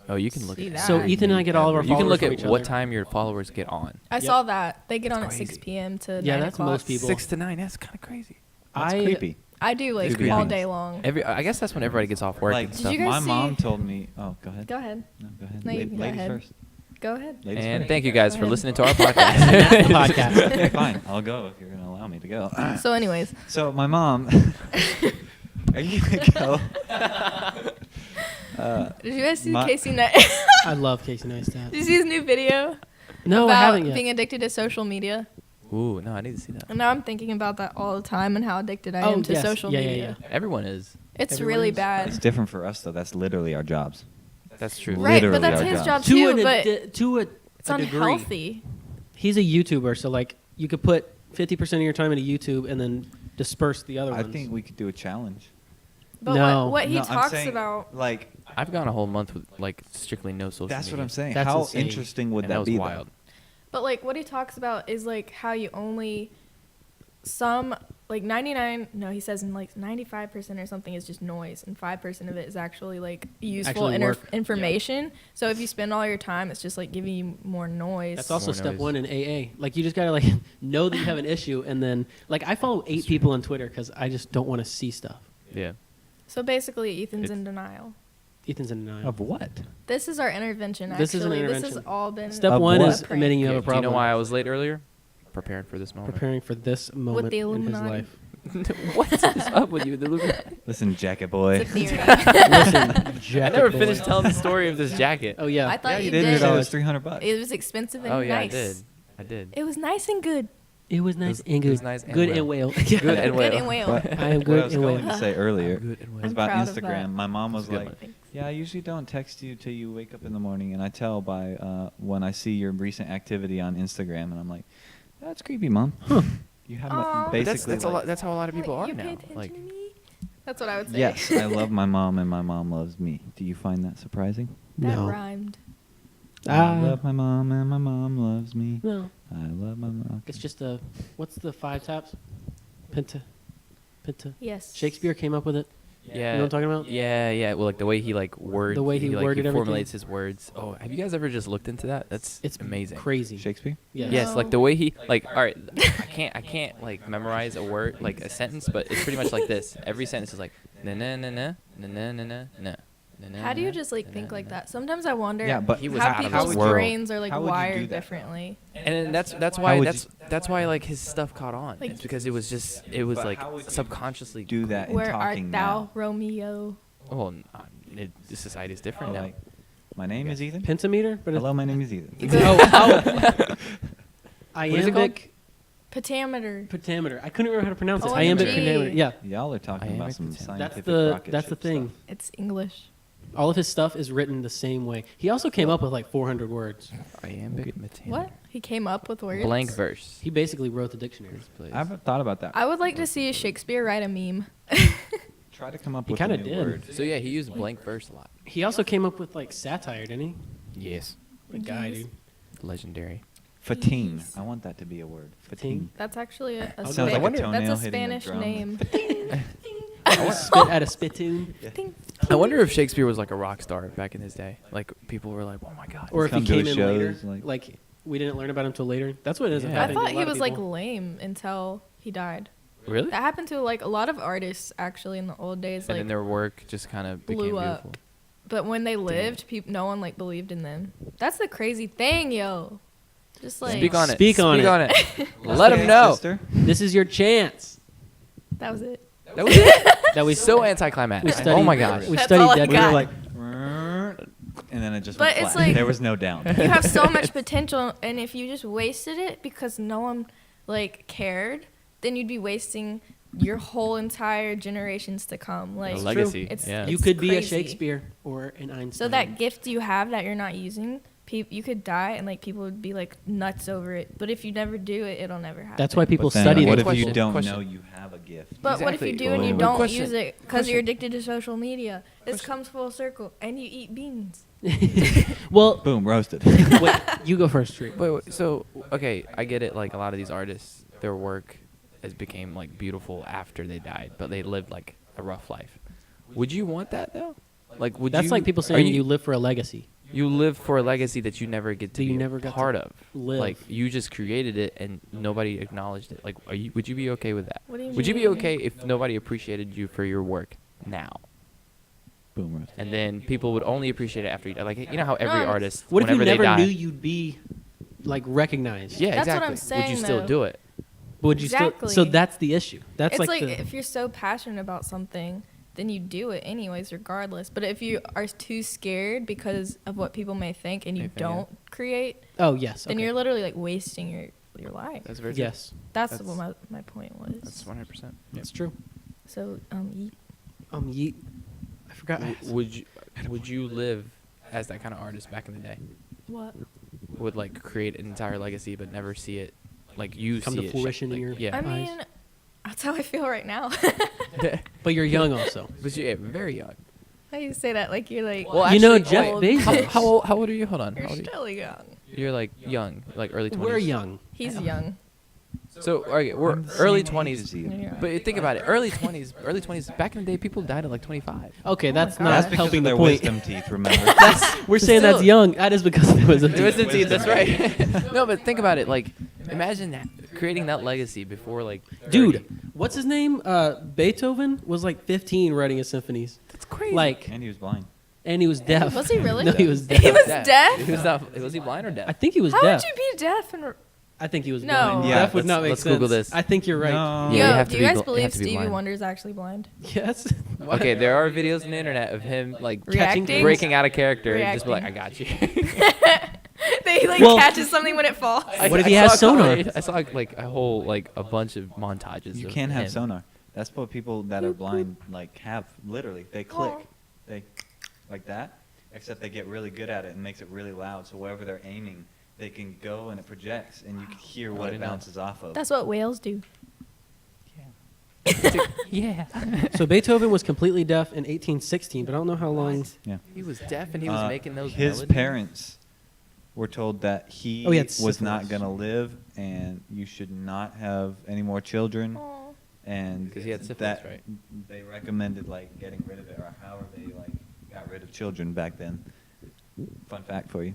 Oh, you can look See at that. So Ethan and I get all of our You followers can look from at each what other. time your followers get on. I Yep. saw that. They get on at crazy. 6 p.m. to Yeah, 9 that's o'clock. most people. 6 to 9. That's kind of crazy. That's I- creepy. I do like To be all honest. day long. I guess that's when everybody gets off work Like, and Did stuff. you guys my see- mom told me. Oh, go ahead. Go ahead. No, go ahead. No, you can go Ladies ahead. first. Go ahead. Ladies And first. thank you guys Go for ahead. listening to our podcast. Podcast. Okay, fine. I'll go if you're gonna allow me to go. So, anyways, So my mom. Are you gonna go? did you guys see My- Casey? I love Casey Neistat. Did you see his new video No, I about haven't yet. being addicted to social media? Ooh, no, I need to see that. And now I'm thinking about that all the time and how addicted I Oh, am to yes. social Yeah, yeah, media. Everyone is. It's Everyone really is. bad. It's different for us though. That's literally our jobs. That's true. Right, but literally that's our his job. job too. But to it's a degree. unhealthy. He's a YouTuber, so like you could put 50% of your time into YouTube and then disperse the other I ones. think we could do a challenge. But No. what he No, I'm talks saying, about, like, I've gone a whole month with like strictly no social that's media. what I'm saying. That's How insane. interesting would And that was be? though? wild. but like what he talks about is like how you only some like 99. No, he says in like 95% or something is just noise, and 5% of it is actually like useful Actually work. information. So if you spend all your time, it's just like giving you more noise. That's also More step noise. one in AA. Like you just gotta like know that you have an issue, and then like I follow 8 people on Twitter because I just don't want to see stuff. Yeah. So basically, Ethan's It's- in denial. Ethan's in denial. Of what? This is our intervention. Actually, This is an This intervention. has all been Step Of one what? is admitting you have a Do you problem. know why I was late earlier? Preparing for this moment. Preparing for this moment the in his Illuminati. life. What is up with you? The Illuminati? Listen, jacket boy. It's a theory. Listen, I jacket never boy. finished telling the story of this jacket. Oh yeah. I thought Yeah, you you did. did. You said it $100. was $300. It was expensive and Oh yeah, nice. I did. It was nice and good. It was nice It and good. was nice and good well. and well. Good and Good well. and well. But I am what good I was and going well. to say earlier Good and well. was I'm about proud of that. Instagram. My mom was That's a good like, one. "Yeah, I usually don't text you till you wake up in the morning, and I tell by when I see your recent activity on Instagram." And I'm like, "That's creepy, mom. You have Aw. But basically that's a like, lot. That's how a lot of people Wait, are you pay now. attention Like, to me? That's what I would say. yes, I love my mom, and my mom loves me. Do you find that surprising? That No. rhymed. I love my mom, and my mom loves me. No. I love my mom. It's just a what's the 5 taps? Penta. Yes. Shakespeare came up with it. yeah. You know what I'm talking about? Yeah. Well, like the way he like word. The way he like, worded he everything. formulates his words. Oh, have you guys ever just looked into that? That's It's amazing. Crazy. Shakespeare. Yes. Yes, like No. the way he like. All right, I can't like memorize a word like a sentence, but it's pretty much like this. Every sentence is like na na na na na na na na na. How do you just like think like that? Sometimes I wonder Yeah, but He was how out of people's his world. brains are like How would you do wired that, though? differently. And that's How why would that's why like his stuff caught on. Like- It's because it was But like how would you subconsciously Do that in Where art talking thou, now. Romeo? Well, the society is different now. Like, my name is Ethan. Pentameter? But Hello, my name is Ethan. oh, is it called? iambic Pentameter. pentameter. I couldn't remember how to pronounce it. OMG. Iambic pentameter. Yeah. Y'all are talking about Iambic some pentameter. scientific That's the rocket thing. ship It's English. All of his stuff is written the same way. He also came up with like 400 words. Iambic pentameter. What? He came up with words. Blank verse. He basically wrote the dictionary. stuff. I've thought about that. I would like to see Shakespeare write a meme. Try to come up He with a kinda new did. word. So yeah, he used blank verse a lot. He also came up with like satire, didn't he? Yes. The guy, dude. Legendary. Fatine. Jeez. I want that to be a word. Fatine? Fatine. That's actually a Sounds Sounds like like a a that's toenail a hitting a Spanish drum. name. Spit at a spittoon. I wonder if Shakespeare was like a rock star back in his day. Like people were like, "Oh my god." Or if he Come to came his in later. shows, like- Like we didn't learn about him till later. That's what it is. Yeah. I happening thought he was like lame until he died. really? That happened to like a lot of artists actually in the old days. And Like, then their work just kind of became blew beautiful. up. but when they lived, no one like believed in them. That's the crazy thing, yo. Just like Speak on it. Speak on Speak on it. Let him know. Sister? This is your chance. that was it. That was it. That we So we anticlimactic. studied. Oh my gosh. We That's studied all I Dead We were got. like, and then it just But went it's flat. like- there was no down. You have so much potential, and if you just wasted it because no one like cared, then you'd be wasting your whole entire generations to come. Like A legacy. It's- yeah. You it's could be a crazy. Shakespeare or an Einstein. So that gift you have that you're not using, you could die and like people would be like nuts over it. But if you never do it, it'll never happen. That's why people But then study what that. if you Question. don't Question. know you have a gift? But what if you Exactly. do and you Whoa. don't Question. use it because you're Question. addicted to social media? This comes full circle, and you eat beans. Well, Boom, roasted. wait, you go first, Tareq. Wait, so okay, I get it. Like a lot of these artists, their work has became like beautiful after they died, but they lived like a rough life. Would you want that though? Like, would That's you? like people are saying you live for a legacy. You live for a legacy that you never get to That you be never got to part of. live. Like you just created it and nobody acknowledged it. Like, would you be okay with that? What do you Would you be mean? okay if nobody appreciated you for your work now? Boom roast. And then people would only appreciate it after you die. Like, you know how every No, artist, What if you whenever they never die, knew you'd be like recognized? yeah, That's what exactly. I'm Would you saying, still though. do it? Would you still? So Exactly. that's the issue. That's It's like, like the, if you're so passionate about something, then you do it anyways, regardless. But if you are too scared because of what people may think and you Anything, yeah. don't create, oh yes. then okay. you're literally like wasting your life. That's very true. Yes, That's that's- what my point was. That's 100%. that's true. So yeet. Yeet. I forgot. Would you live as that kind of artist back in the day? What? Would like create an entire legacy but never see it, like you Come see to it fruition in like, your- yeah. I mean, that's how I feel right now. But you're young also. But you're very young. How you say that? Like you're like, Well, You know actually, Jeff old. Bezos. How old are you? Hold on. you're How old are you? still young. You're like young, like early 20s. We're young. He's young. So okay, we're I'm the early same age 20s. as you. Yeah. But think about it, early 20s. Back in the day, people died at like 25. Okay, that's God. not That's because helping of the their point. wisdom teeth, remember? We're saying that's Still- young. That is because it was a It was indeed, that's right. No, but think about it. Like, imagine that, creating that legacy before like. 30. dude. What's his name? Beethoven was like 15 writing his symphonies. That's crazy. Like, And he was blind. and he was deaf. Was he really? No, he was deaf. He was deaf? He was not. Was he blind or deaf? I think he was How deaf. would you be deaf and? I think he was No. blind. Yeah, deaf would not make let's sense. Google this. I think you're right. No. Yeah, you Yo, have do to you be guys bl- you believe have to be Stevie blind. Wonder's actually blind? Yes. Okay, there are videos on the internet of him like Catching Reacting. breaking out of character and just be like, Reacting. "I got you." They like Well- catches something when it falls. What if he has sonar? I saw like a whole like a bunch of montages. You of can have him. sonar. That's what people that are blind like have. Literally, they click, Aw. they like that. Except they get really good at it and makes it really loud. So wherever they're aiming, they can go and it projects, and you can hear what it didn't know. bounces off of. That's what whales do. Yeah. So Beethoven was completely deaf in 1816, but I don't know how long. Yeah. He was deaf and he was making those. His melodies? parents were told that he Oh, he had was not syphilis. going to live, and you should not have any more children. Aw. And 'Cause he had syphilis, that right? they recommended like getting rid of it, or however they like got rid of children back then. Fun fact for you.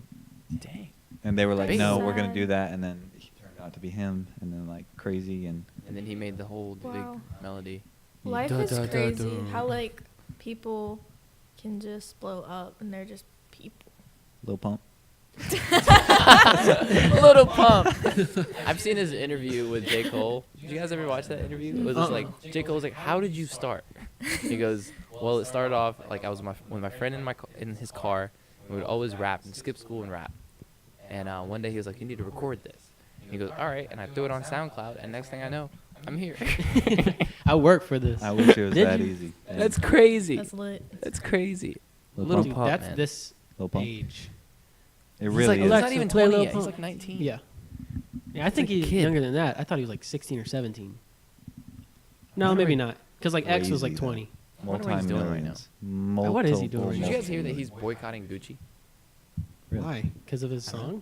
Dang. And they were like, That's no, we're gonna sad. do that, and then he turned out to be him, and then like crazy, and And then he made the whole Wow. big melody. Life Da, is da, da, crazy. da. How like people can just blow up and they're just people. Lil Pump. Little Pump. I've seen his interview with J. Cole. Did you guys ever watch that interview? It was just like J. Cole was like, "How did you start?" He goes, "Well, it started off like I was with my friend in his car. We would always rap and skip school and rap. And one day he was like, 'You need to record this.' And he goes, 'All right.' And I threw it on SoundCloud. And next thing I know, I'm here. I work for this. I wish it was Did that you? easy. And That's crazy. That's lit. That's crazy. Lil Little Pump. Dude, Pump, that's man. this Lil Pump. age. It He's really like, is. he's Alexa, not even play 20 Lil yet. He's Pump. like 19. Yeah. Yeah, I think like a he's kid. younger than that. I thought he was like 16 or 17. No, wonder maybe what- not. Because like X was like Crazy, though. 20. wonder what he's doing right now. Multiple, What is he doing right Did now? you guys hear that he's boycotting Gucci? Really? Why? Because of his I don't know. song?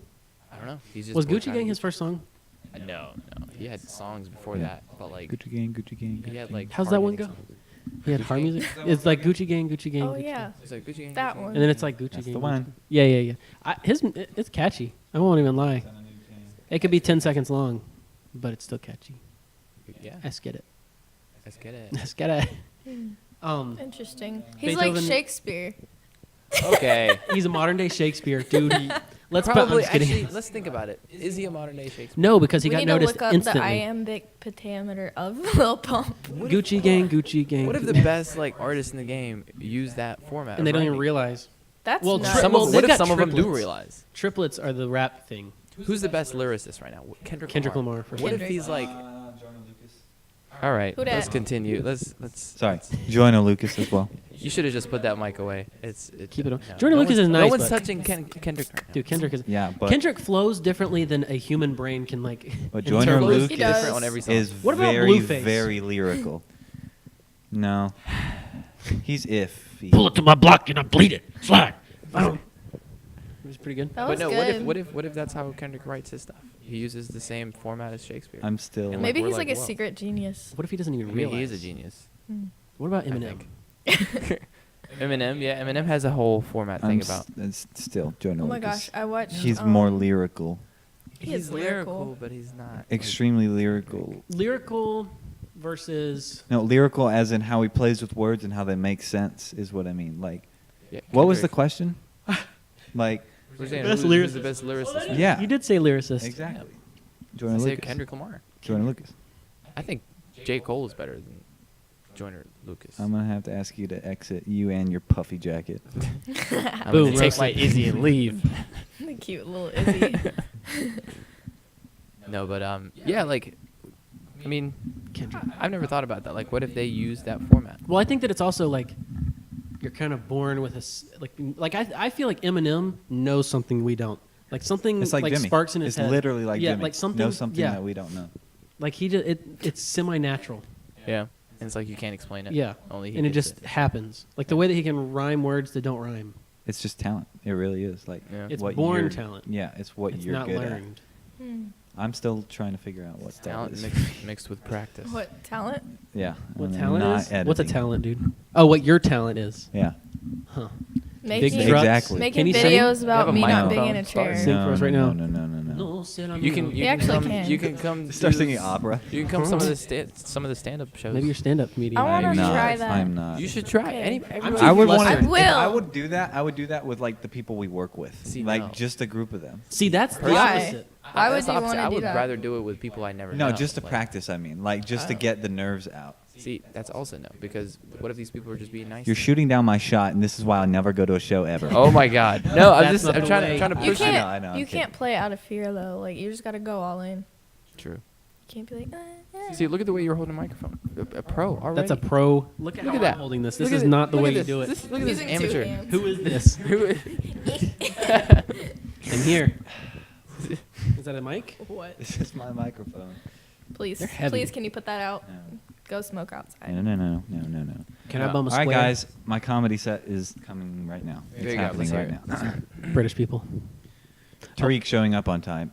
I don't know. He's just Was Gucci boycotting Gang his first song? No. He had songs before Yeah. that, but like Gucci Gang, Gucci Gang. he had like. How's that one go? hard-hitting songs. He had hard music. It's like Gucci Gang, Gucci Gang. Oh Gucci yeah. Gang. It's like Gucci Gang. That Gucci Gang. one. And then it's like Gucci That's Gang. the Gucci one. Gang. Yeah. It's catchy. I won't even lie. It could be 10 seconds long, but it's still catchy. Yeah. Let's get it. Let's get it. Let's get it. Hmm. Interesting. He's like Beethoven- Shakespeare. Okay. He's a modern day Shakespeare, dude. I'm Probably. just kidding. Actually, let's think about it. Is he a modern day Shakespeare? No, because he We got need to noticed look up instantly. the iambic pentameter of Lil Pump. Gucci Gang, Gucci Gang. What if the best like artists in the game use that format? and they of don't even writing? realize. That's Well, nuts. Some Well, of, they've what if got some of them do triplets. realize? Triplets are the rap thing. Who's the best lyricist right now? Kendrick. Kendrick Lamar, for What sure. if he's like? Jordan Lucas. All right, Who dat? let's continue. Let's. Sorry, Joyner Lucas as well. You should have just put that mic away. It's Keep it on. no. Jordan No Lucas one's- is nice, No one's but- touching Kendrick right now. Dude, Kendrick is. Yeah, but Kendrick flows differently than a human brain can like. But interpret. Joyner He Lucas does. Different on every song. is What about very, Blueface? very lyrical. No, he's iffy. Pull it to my block and I bleed it. Slide. It was pretty good. That But was no, good. what if that's how Kendrick writes his stuff? He uses the same format as Shakespeare. I'm still. And Maybe we're he's like a whoa. secret genius. What if he doesn't even I mean, realize? he is a genius. Hmm. What about I Eminem? think. Eminem, yeah, Eminem has a whole format thing about. It's still Joyner Oh my Lucas. gosh, I watched. He's more lyrical, He is lyrical. but he's not. extremely lyrical. Lyrical versus. No, lyrical as in how he plays with words and how they make sense is what I mean. Like, Yeah, what was the Kendrick. question? Like, We're saying Best who's the lyricist. best lyricist? yeah, You did say lyricist. exactly. I Joyner say Lucas. Kendrick Lamar. Joyner Lucas. I think J. Cole is better than Joyner Lucas. I'm gonna have to ask you to exit you and your puffy jacket. I'm Boom, gonna take roasted. my Izzy and leave. The cute little Izzy. No, but yeah, like, I mean, Kendrick. I've never thought about that. Like, what if they use that format? Well, I think that it's also like you're kind of born with I feel like Eminem knows something we don't. Like something It's like Jimmy. sparks in his It's head. literally like yeah, Jimmy. like something Knows something yeah. that we don't know. Like he just it's semi-natural. Yeah, and it's like you can't explain it. Yeah. Only he And it gets just happens. Like the way that he can rhyme words that don't rhyme. It's just talent. It really is. Like, Yeah. It's what born you're- talent. Yeah, it's what It's you're not good learned. Hmm. at. I'm still trying to figure out what that talent is. mixed with practice. What talent? Yeah. What and talent not is? What's a editing. talent, dude? Oh, what your talent is? Yeah. Huh. Making Big trucks. Exactly. making Can you sing? videos You have about a me not being microphone. in a Start chair. Sing for us right no, now. No. sit on You can He actually can. You can come. Start do- singing opera. You can come some of the stand-up shows. Maybe you're stand-up comedian. I wanna I'm not. try that. I'm not. You should try. Okay. Everybody- I would want flustered. to. I will. If I would do that. I would do that with like the people we work with, See, like no. just a group of them. See, that's the Why? opposite. Why would That's the you opposite. wanna I do would that? rather do it with people I never No, know. just to Like, practice. I mean, like just to Oh. get the nerves out. See, that's also no, because what if these people are just being nice? You're shooting down my shot, and this is why I'll never go to a show ever. Oh my God! No, I'm That's just not I'm the trying way. to trying to You push. can't. I know, I'm You kidding. can't play out of fear though. Like you just gotta go all in. True. You can't be like. See, look at the way you're holding a microphone. A pro already. That's a pro. Look at Look how at that. I'm holding this. Look This at is it. not the Look way at you this. do it. Look at this Using two amateur. hands. Who is this? Who? And here. Is that a mic? What? This is my microphone. Please, They're heavy. please, can you put that out? No. Go smoke outside. No. Can I bum a All right, square? guys, my comedy set is coming right now. There It's you go. happening Let's right hear now. British people. Tariq showing up on time.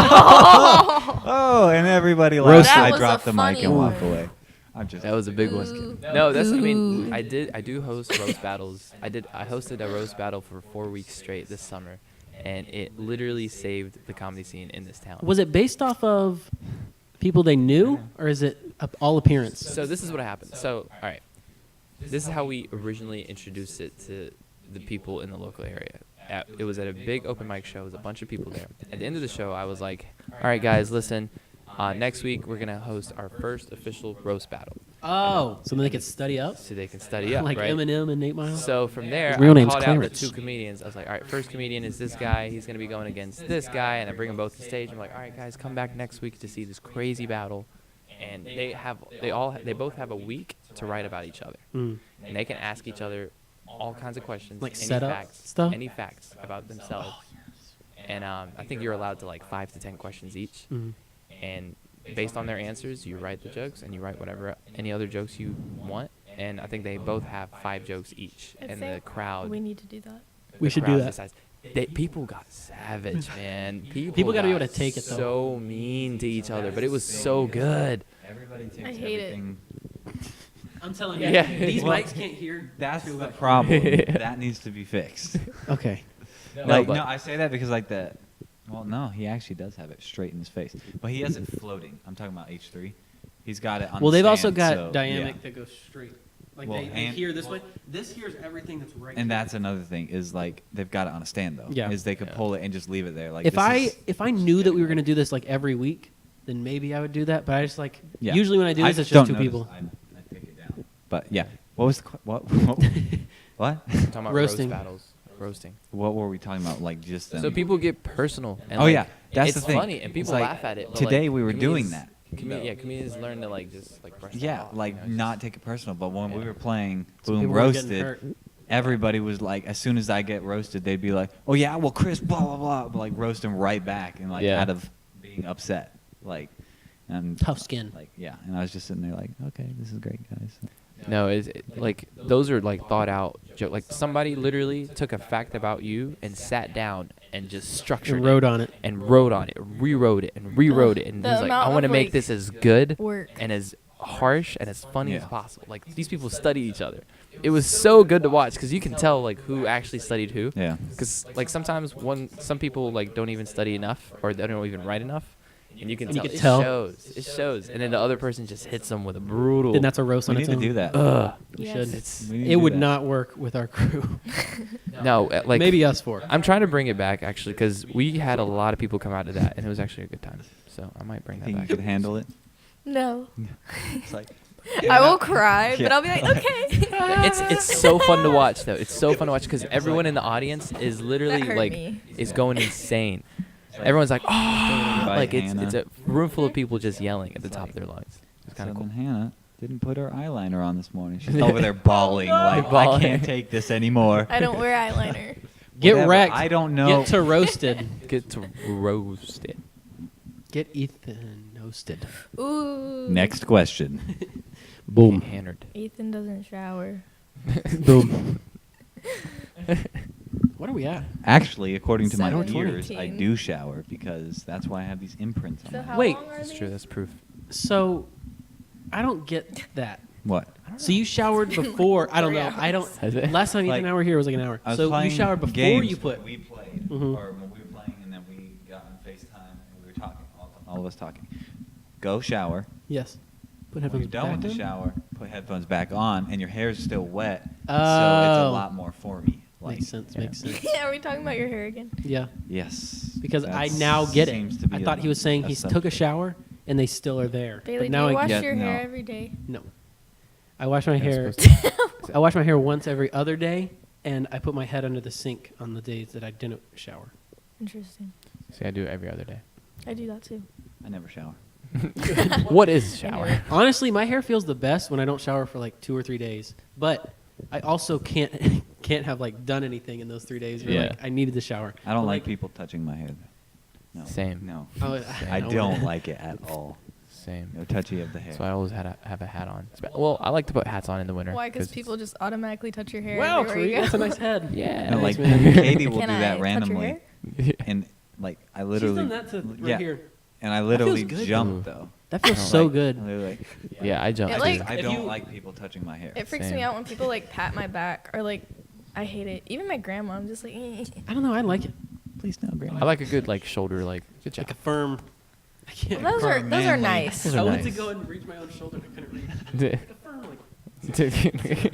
Oh, and everybody laughed. Roasted. That I was dropped a the mic funny and walked one. away. I'm just. That was a big one. No, that's. I mean, I do host roast battles. I hosted a roast battle for 4 weeks straight this summer, and it literally saved the comedy scene in this town. Was it based off of people they knew, or is it all appearance? So this is what happened. So all right, this is how we originally introduced it to the people in the local area. It was at a big open mic show. There was a bunch of people there. At the end of the show, I was like, "All right, guys, listen. Next week we're gonna host our first official roast battle, Oh, so then they could study up, so they can study up, like right?" Eminem and 8 Mile. So from there, His real I name's called out the Clarence. 2 comedians. I was like, all right, first comedian is this guy. He's going to be going against this guy. And I bring them both to stage. I'm like, all right, guys, come back next week to see this crazy battle. And they both have a week to write about each other. Mm. And they can ask each other all kinds of questions. Like any setup facts, stuff? Any facts about themselves. And I think you're allowed to like 5 to 10 questions each. Mm. And based on their answers, you write the jokes and you write whatever any other jokes you want. And I think they both have 5 jokes each. I And the think crowd, We need to do that. We the should do crowd that. decides. People got savage, man. People gotta be able to take it, though. So mean to each other, but it was so good. Everybody takes I hate it. everything. I'm telling you, Yeah. these Well, mics can't hear. That's the problem. That needs to be fixed. Okay. Like, but- no, I say that because like that. Well, no, he actually does have it straight in his face, but he has it floating. I'm talking about H3. He's got it on. Well, the they've also stand, got so, dynamic yeah. that goes straight. Like Well, they and- hear this way. This hears everything that's right. And here. that's another thing is like they've got it on a stand though. Yeah. Is they could Yeah. pull it and just leave it there. Like if this if I knew that we were gonna do this like every week, then maybe I would do that. But I just like Yeah. usually when I do this, it's don't just 2 notice. people. I take it down. But yeah, what was the what? Talking about Roasting. roast battles, roasting. What were we talking about? Like just them? So people get personal. And Oh like, yeah, that's it's the thing. funny, and people It's like, laugh at it. but, Today like, we were doing comedians- that. Yeah, comedians learn to like just like brush that Yeah, off, like you know, just- not take it personal. But when we Yeah. were playing So Boom people were getting Roasted, hurt. everybody was like, as soon as I get roasted, they'd be like, "Oh yeah, well Chris, blah blah blah," but, like roasting right back and like Yeah. out of being upset, like, and Tough skin. like yeah. And I was just sitting there like, okay, this is great, guys. No, like those are like thought out jokes. Like somebody literally took a fact about you and sat down and just structured And wrote on it. and wrote on it, rewrote it, and rewrote it, and The he's like, amount I want to of, make like, this as good Work. and as harsh and as funny as Yeah. possible. Like these people study each other. it was so good to watch because you can tell like who actually studied who. Yeah. Because like sometimes some people like don't even study enough or they don't even write enough, and you can And you tell. can tell. It shows, and then the other person just hits them with a brutal. Then that's a roast We on need its to own. do that. Ugh. We Yes. should. It's We need to It do would that. not work with our crew. no like Maybe us four. I'm trying to bring it back actually because we had a lot of people come out to that, and it was actually a good time. So I might bring I that think you back. could handle it. No. It's like I will cry, but Yeah. I'll be like, okay. It's so fun to watch though. It's so fun to watch because everyone in the audience is literally That hurt like me. is going insane. Everyone's like, oh, Right, like it's Hannah. a room full of people just yelling at the top of their lungs. It's kind so of cool. then Hannah didn't put her eyeliner on this morning. She's over there bawling like, I Bawling. can't take this anymore. I don't wear eyeliner. Get Whatever. wrecked. I don't know. Get to roasted. Get to roast it. Get Ethan roasted. Ooh. Next question. Boom. Hammered. Ethan doesn't shower. Boom. What are we at? Actually, according to my 7:20. ears, I do shower because that's why I have these imprints on So my how head. Wait. long are That's these? true. That's proof. So, I don't get that. What? So you showered before? I don't 3 know. I don't. Has it? Last time Ethan Like, and I were here was like an hour. I was So you playing showered before games you put. when we played, Mhm. or when we were playing, and then we got on FaceTime and we were talking, all of us talking. Go shower. Yes. Put When headphones you're done with back the on? shower, put headphones back on, and your hair's still wet, so it's a Oh. lot more formy. Like, Makes sense. yeah. Makes sense. Are we talking about your hair again? Yeah. Yes. Because I That's- now get it. seems to be I thought he was saying he took a subject. shower and they still are there. Bailey, but do now you I wash Yeah, your hair no. every day? no. I wash my Yeah, hair. it's supposed to- I wash my hair once every other day, and I put my head under the sink on the days that I didn't shower. Interesting. See, I do it every other day. I do that too. I never shower. What is shower? Honestly, my hair feels the best when I don't shower for like 2 or 3 days. But I also can't can't have like done anything in those 3 days. Where, Yeah. like, I needed to shower. I don't But, like people touching my hair. No. Same. No. I I don't like it at all. Same. No touchy of the hair. So I always have a hat on. Well, I like to put hats on in the winter. Why? Because people just automatically touch your hair. Wow, everywhere you Kareem, that's a go. nice head. Yeah. No, like Thanks, man. Katie will Can do I that touch your randomly, hair? and like I literally, She's done that to right yeah, here. and I literally good, jump though. though. That feels I'm so like- good. I'm literally like, Yeah, I jump. It, too. like, I if don't you- like people touching my hair. It freaks Same. me out when people like pat my back or like, I hate it. Even my grandma, I'm just like, I don't know. I like it. Please no, grandma. I like a good like shoulder like good job. Like a firm. I can't. those are manly. nice. Those are I went to nice. go and reach my own shoulder and I couldn't reach. Like a firm, like,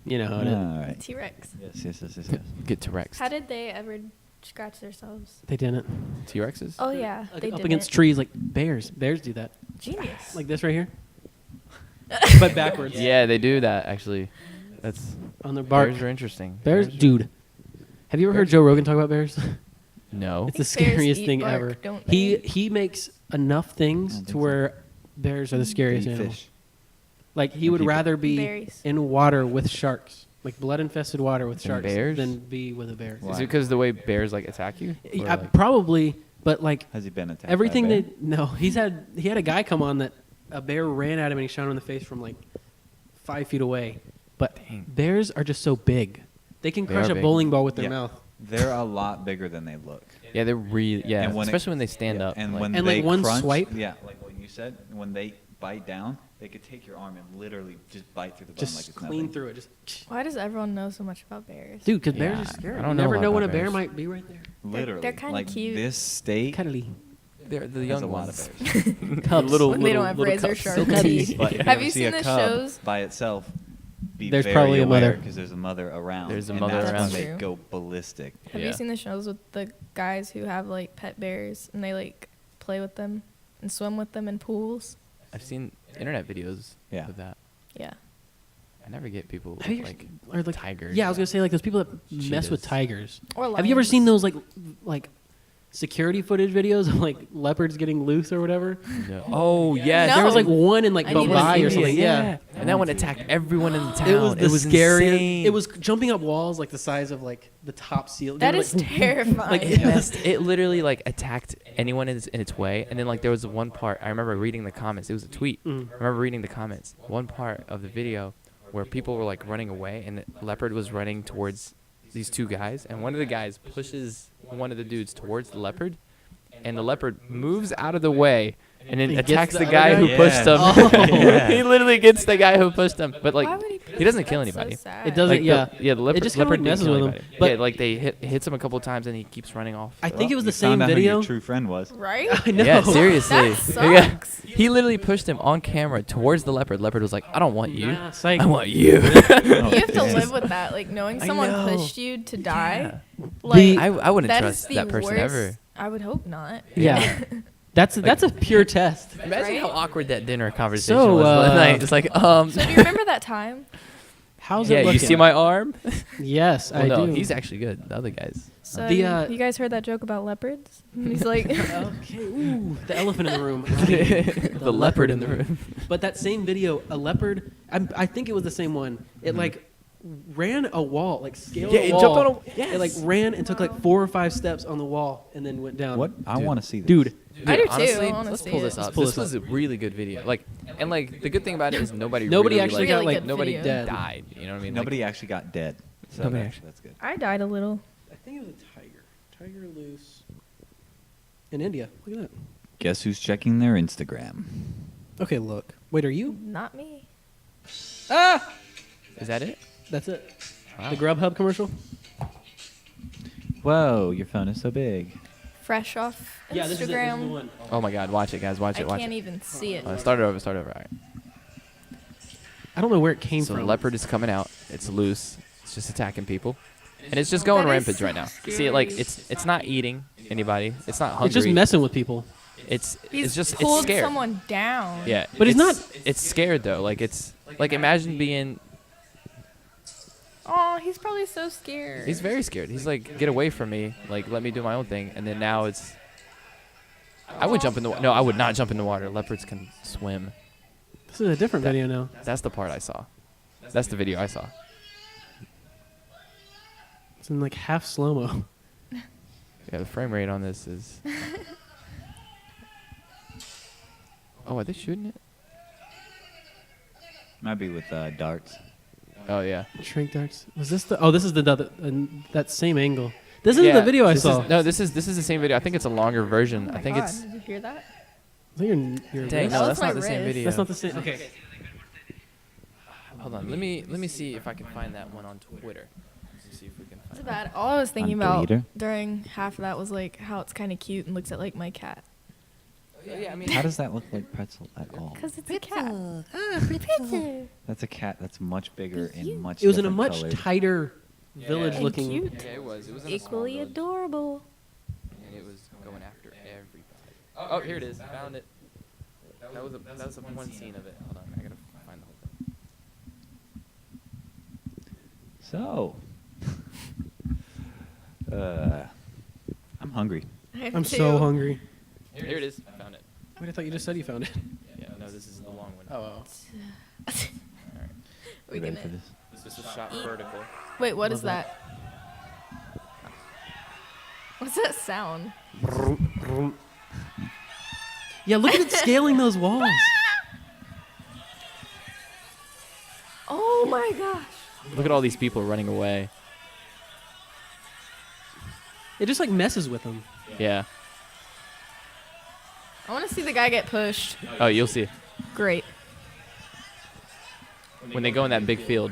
you know how it is. All right. T-Rex. Yes. Get Tareq. How did they ever scratch themselves? They didn't. T-Rexes? Oh yeah, Like, they up didn't. against trees like bears. Bears do that. Genius. Like this right here. But backwards. Yeah, they do that actually. That's On their bark. bears are interesting. Bears, are- dude. Have you ever heard Joe Rogan talk about bears? No. It's the think bears scariest eat thing bark, ever. don't He they? he makes enough I things don't to think so. where bears are the scariest Eat animals. fish. Like he And would people. rather be Berries. in water with sharks, like blood-infested water with Than sharks, bears? than be with a bear. Why? Is it because the way bears like attack you? Or, like- Probably, but like Has he been attacked? everything by a they bear? no, he had a guy come on that a bear ran at him and he shot him in the face from like 5 feet away. But Dang. bears are just so big; they can They crush are a big. bowling ball with their Yeah. mouth. They're a lot bigger than they look. yeah, they're really And when it- especially when they stand Yeah, up. and like- when And, they like, one crunch, swipe? yeah, like what you said, when they bite down, they could take your arm and literally just bite through the bone Just like it's clean nothing. through it. Just Why does everyone know so much about bears? dude, because bears Yeah, are scary. I don't You know never a lot know when a about bear bears. might be right there. Literally, they're kinda like cute. this state Cuddly. they're the has young a lot ones. of bears. Cubs. Little- When they don't have little razor cubs. sharp So cuddly. teeth. But if Have ever you see seen a the cub shows? by itself? Be There's very probably a aware mother. because there's a mother around. There's a and mother that's around. when they True. go ballistic. Have Yeah. you seen the shows with the guys who have like pet bears and they like play with them and swim with them in pools? I've seen internet videos Yeah. of that. Yeah. I never get people Have you like or like tigers. Yeah, I was gonna say like those people that mess with Cheetahs. tigers. Or Have you ever lions. seen those like security footage videos of like leopards getting loose or whatever? No. Oh yes. No. There was like one in like I need to Mumbai see or it. something. Yeah. And that one attacked everyone in the town. It was the scariest. insane. It was jumping up walls like the size of like the top ceiling. That They were, is like, terrifying. like, It messed- it literally like attacked anyone in its way, and then like there was one part I remember reading the comments. It was a tweet. Mm. I remember reading the comments. One part of the video where people were like running away, and the leopard was running towards these two guys, and one of the guys pushes one of the dudes towards the leopard, and the leopard moves out of the way. And then And gets attacks the the other guy guy? who pushed him. Oh. Yeah. He literally gets the guy who pushed him. But like Why would he? He doesn't kill That's so anybody. sad. It doesn't. Like Yeah. the leopard. It just kinda, leopard like, messes didn't kill with him. anybody. But- yeah, like they hits him a couple times and he keeps running off. I think it was You the same found out who video. your true friend was. Right? I know. Yeah, seriously. That sucks. He literally pushed him on camera towards the leopard. Leopard was like, "I don't want you. Nah, psych. I want you." You have to damn. live with that, like knowing I someone know. pushed you to die. Yeah. Like I wouldn't that trust is the that person worst. ever. I would hope not. Yeah. That's a pure test. Imagine Right? how awkward that dinner conversation So, was last night. It's like, So do you remember that time? How's yeah, it looking? you see my arm? Yes, Well, I no, do. he's actually good. The other guys. So The, you guys heard that joke about leopards? And he's like, Okay. Ooh, the elephant in the room. the leopard in the room. But that same video, a leopard. I think it was the same one. It like ran a wall, like scaled Yeah, a it wall. jumped on a- It like ran and took like 4 or 5 steps on the wall and then went down. What? I Dude. want to see this. Dude, I do too, honestly, I wanna let's see pull it. this Let's up. pull This this was a really good video. Like, and like the good thing about it is nobody Nobody really, actually like, got Really like good nobody video. dead. died. You know what I mean? Nobody actually got dead. So Nobody that's, actually- that's good. I died a little. I think it was a tiger. Tiger loose. In India. Look at that. Guess who's checking their Instagram? Okay, look. Wait, are you? Not me. Ah! Is that it? That's it. Wow. The Grubhub commercial? Whoa, your phone is so big. Fresh off Instagram. Yeah, this is it. This is the one. Oh my God! Watch it, guys. Watch I it. Watch can't it. even see it. Start it over. Start over. All right. I don't know where it came So from. the leopard is coming out. It's loose. It's just attacking people, and it's just going That is rampage right now. so See it? Like scary. it's not eating anybody. It's not hungry. It's just messing with people. It's He's just it's pulled scared. someone down. Yeah, But he's it's- not- It's scared though. Like it's like imagine being. Oh, he's probably so scared. He's very scared. He's like, get away from me. Like let me do my own thing. And then now it's. I would jump in the water. No, I would not jump in the water. Leopards can swim. This is a different video now. That's the part I saw. That's the video I saw. It's in like half slow mo. Yeah, the frame rate on this is. Oh, are they shooting it? Might be with darts. Oh yeah. Shrink darts. Was this the? Oh, this is the that same angle. This isn't the video I this saw. Is, no, this is the same video. I think it's a longer version. Oh my I think God, it's. Did you hear that? I think your Dang, wrist. no, That that's was not my the same wrist. video. That's not the same. Okay. Hold on. Let me see if I can find that one on Twitter. Let's see if we can find It's it. bad. All I was thinking On about Twitter? during half of that was like how it's kind of cute and looks at like my cat. Yeah, I mean. How does that look like pretzel at all? Cause it's a cat. That's a cat that's much bigger and much. It was in a different much colored. tighter Yeah. village And looking. cute. Yeah, it was. It was in a small Equally village, adorable. and it was going after everybody. Oh, here it is. Found it. That was one scene of it. Hold on, I gotta find the whole thing. So, I'm hungry. I'm so hungry. Here it is. I found it. Wait, I thought you just said you found it. Yeah, no, this is the long one. Oh. We You ready gonna- for this? This is shot vertical. Wait, what is Love that? What's that sound? Yeah, look at it scaling those walls. Oh my gosh. Look at all these people running away. It just like messes with them. Yeah. I want to see the guy get pushed. Oh, you'll see. Great. When they go in that big field.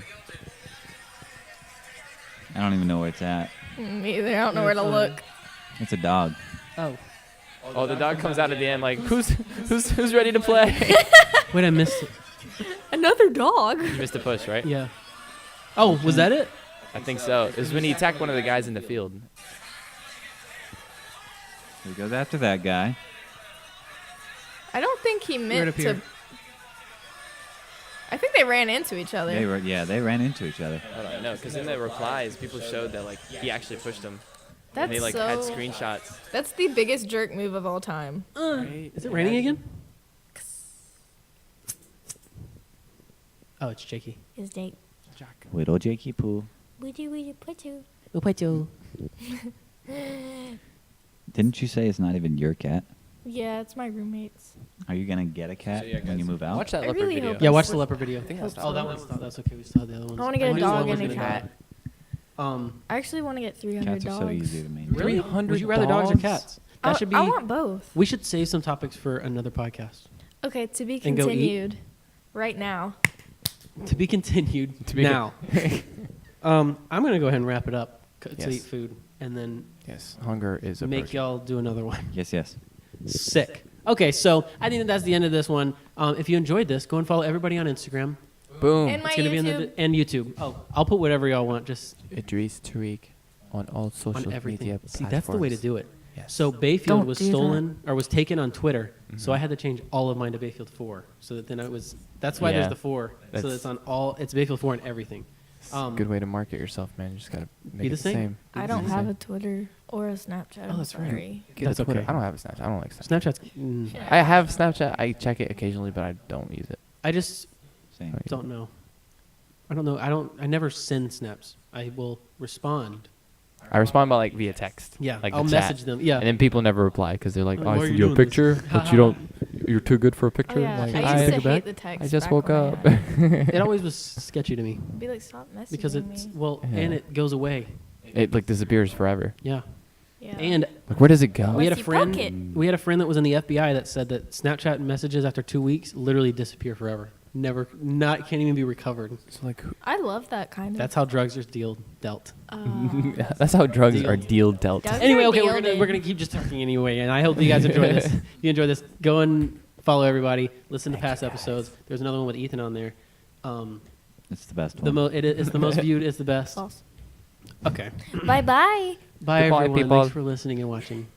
I don't even know where it's at. Me either. I don't know where to look. It's a dog. Oh. Oh, the dog comes out at the end like, who's ready to play? Wait, I missed it. Another dog. You missed a push, right? Yeah. Oh, was that it? I think so. It was when he attacked one of the guys in the field. He goes after that guy. I don't think he Right meant up to. here. I think they ran into each other. They ran into each other. Hold on, no, because in the replies, people showed that like he actually pushed him. That's And they like so. had screenshots. That's the biggest jerk move of all time. Is it raining again? Oh, it's Jakey. Is Jake? Widow Jakey Poo. Would you put you? Didn't you say it's not even your cat? Yeah, it's my roommate's. Are you gonna get a cat So, yeah, when you guys, move out? Watch that I leopard really video. hope Yeah, watch the leopard video. I think that's Oh, that one. one's that's okay. We still have the other ones. I want to get a knew dog one and a was gonna cat. die. I actually want to get 300 Cats are dogs. so easy to maintain. Really? 300 Would you rather dogs or dogs? cats? That should be. I want both. We should save some topics for another podcast. Okay, to be And go eat? continued. Right now. To be continued. To be now. I'm gonna go ahead and wrap it up to Yes. eat food, and then Yes, hunger is a make person. y'all do another one. Yes, yes. Sick. Okay, so I think that's the end of this one. If you enjoyed this, go and follow everybody on Instagram. Boom. And my It's gonna be in YouTube. and YouTube. Oh, I'll put whatever y'all want, just Idris Tareq on all social on everything. media See, that's the way to platforms. do it. Yes. So Bayfield Don't was do that. stolen or was taken on Twitter, so Mhm. I had to change all of mine to Bayfield 4. So that then it was. That's why Yeah. there's the 4. So That's- it's on all. It's Bayfield 4 and everything. It's a good way to market yourself, man. You just gotta make it the the same. same. I don't have a Twitter or a Snapchat. Oh, I'm that's right. sorry. Get That's a Twitter. okay. I don't have a Snapchat. I don't like Snapchat. Snapchat's. I have Snapchat. I check it occasionally, but I don't use it. I just Same. don't know. I don't know. I never send snaps. I will respond. I respond by like via text. Yeah, like I'll the chat. message them. Yeah. And then people never reply because they're like, Like, "Oh, why I are sent you you a doing this?" picture, but you don't. You're too good for a Oh, picture." yeah. Like, I I used take to it back. hate the text. I just back woke when I up. had it. It always was sketchy to me Be like, stop messaging because it's me. well, Yeah. and it goes away. It like disappears forever. Yeah. Yeah. And Like, where does it go? we had a Unless you poke it. friend. We had a friend that was in the FBI that said that Snapchat messages after 2 weeks literally disappear forever. Never, can't even be recovered. So like, I love that kind of. That's how drugs are dealt. that's how drugs Deal. are dealt. Drugs Anyway, are okay, dealed we're gonna keep just talking anyway, and I hope you guys enjoy this. If you enjoy this, go and follow everybody. Listen to past episodes. There's another one with Ethan on there. It's the best The one. it's the most viewed. It's the best. sauce. Okay. Bye bye. Bye Goodbye, everyone. people. Thanks for listening and watching.